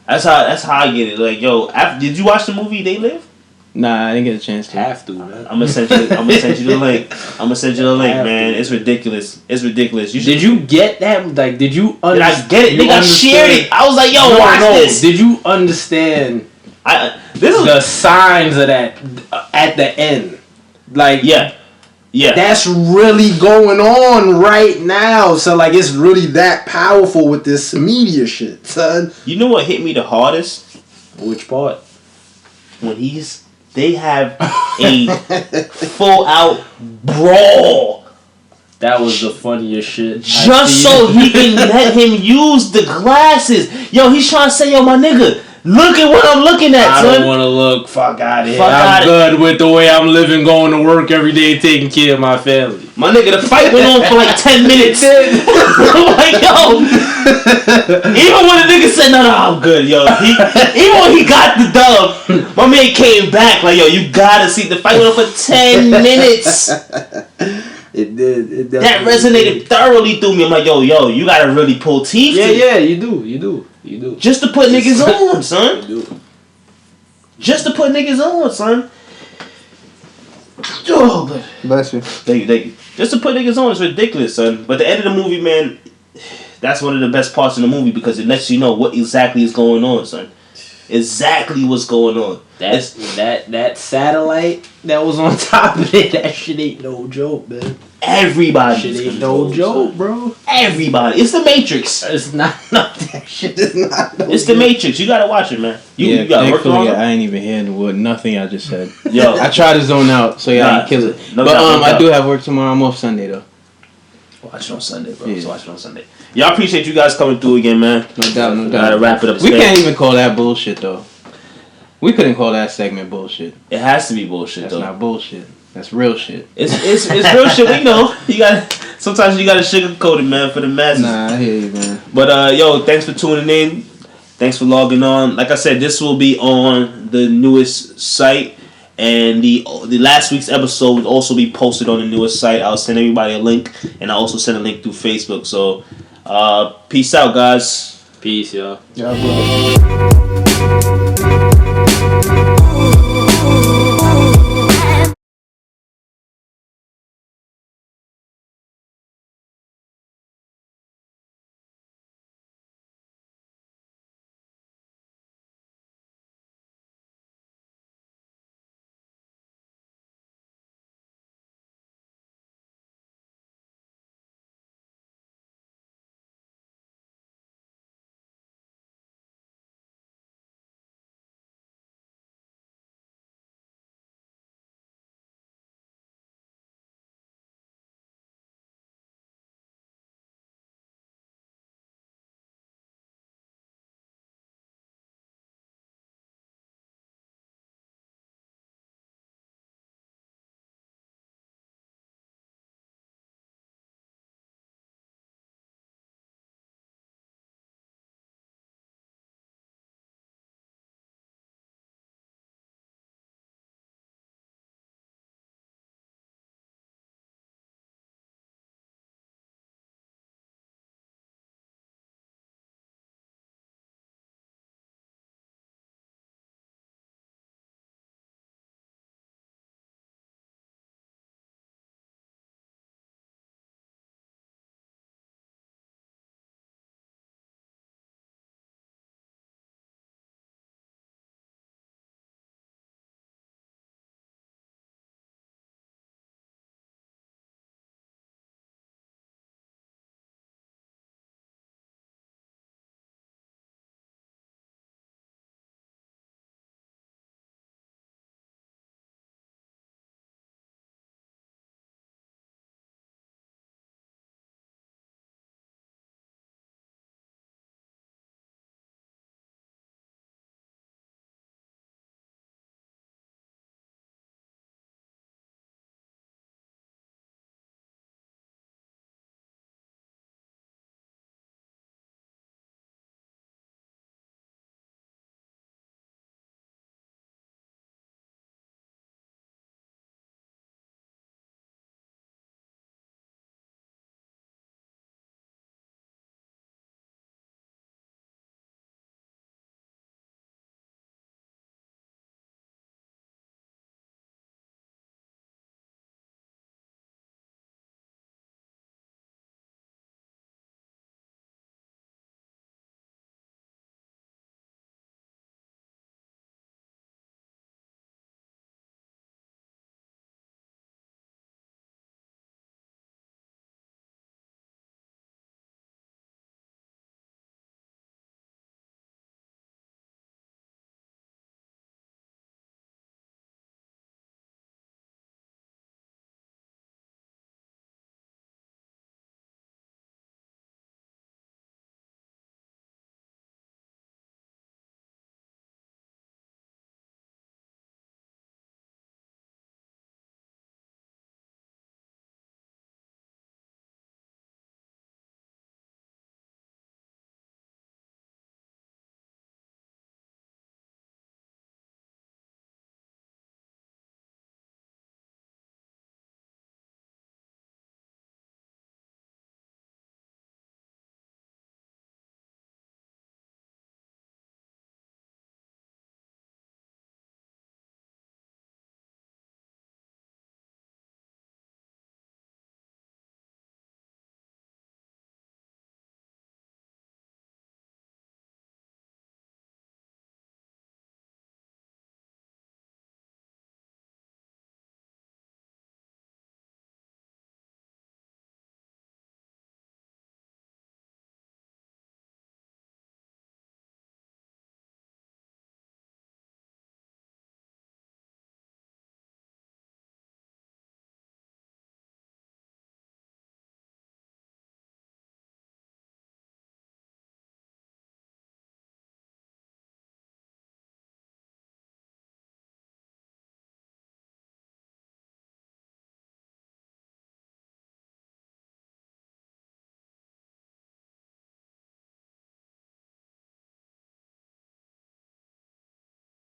That's how I get it. Like, yo, did you watch the movie They Live? Nah, I didn't get a chance to. Have to, man. I'm gonna send you the link. I'm gonna send you the link, man. It's ridiculous. It's ridiculous. Did you get that? Like, did you Did I understand? get it? Nigga, I shared it. I was like, yo, watch this. Did you understand This is the signs of that at the end? Like, yeah. that's really going on right now. So, like, it's really that powerful with this media shit, son. You know what hit me the hardest? Which part? When they have a full out brawl That was the funniest shit. just so he can let him use the glasses. Yo, he's trying to say, yo, my nigga, look at what I'm looking at, I son. don't want to look. Fuck out of here. Fuck I'm outta- good with the way I'm living, going to work every day, taking care of my family. My nigga, the fight went on for like 10 minutes. I'm like, yo. Even when the nigga said, no, I'm good, yo. Even when he got the dub, my man came back like, yo, you gotta see. The fight went on for 10 minutes. It did. It That resonated thoroughly through me. I'm like, yo, you gotta really pull teeth. Yeah, you do. Just to put niggas on, son. You do. Just to put niggas on, son. Oh, but Bless you. thank you. Just to put niggas on is ridiculous, son. But the end of the movie, man, that's one of the best parts of the movie because it lets you know what exactly is going on, son. Exactly what's going on. That satellite that was on top of it, that shit ain't no joke, man. Everybody. Shit ain't no joke, bro. Everybody. It's the Matrix. It's not that shit is not no It's the Matrix. You gotta watch it, man. You gotta work thankfully, on it. I ain't even hear nothing I just said. Yo. I tried to zone out, so yeah, I ain't kill it. No But doubt, no I doubt. do have work tomorrow. I'm off Sunday though. Watch it on Sunday, bro. Yeah. Just watch it on Sunday. Y'all appreciate you guys coming through again, man. No doubt, no Gotta doubt. wrap it up. We can't even call that bullshit though. We couldn't call that segment bullshit. It has to be bullshit, That's though. not bullshit. That's real shit. It's real shit. We know. You got Sometimes you gotta sugarcoat it, man, for the masses. Nah, I hear you, man. But yo, thanks for tuning in. Thanks for logging on. Like I said, this will be on the newest site, and the last week's episode will also be posted on the newest site. I'll send everybody a link, and I'll also send a link through Facebook. So, peace out, guys. Peace, y'all. Y'all good.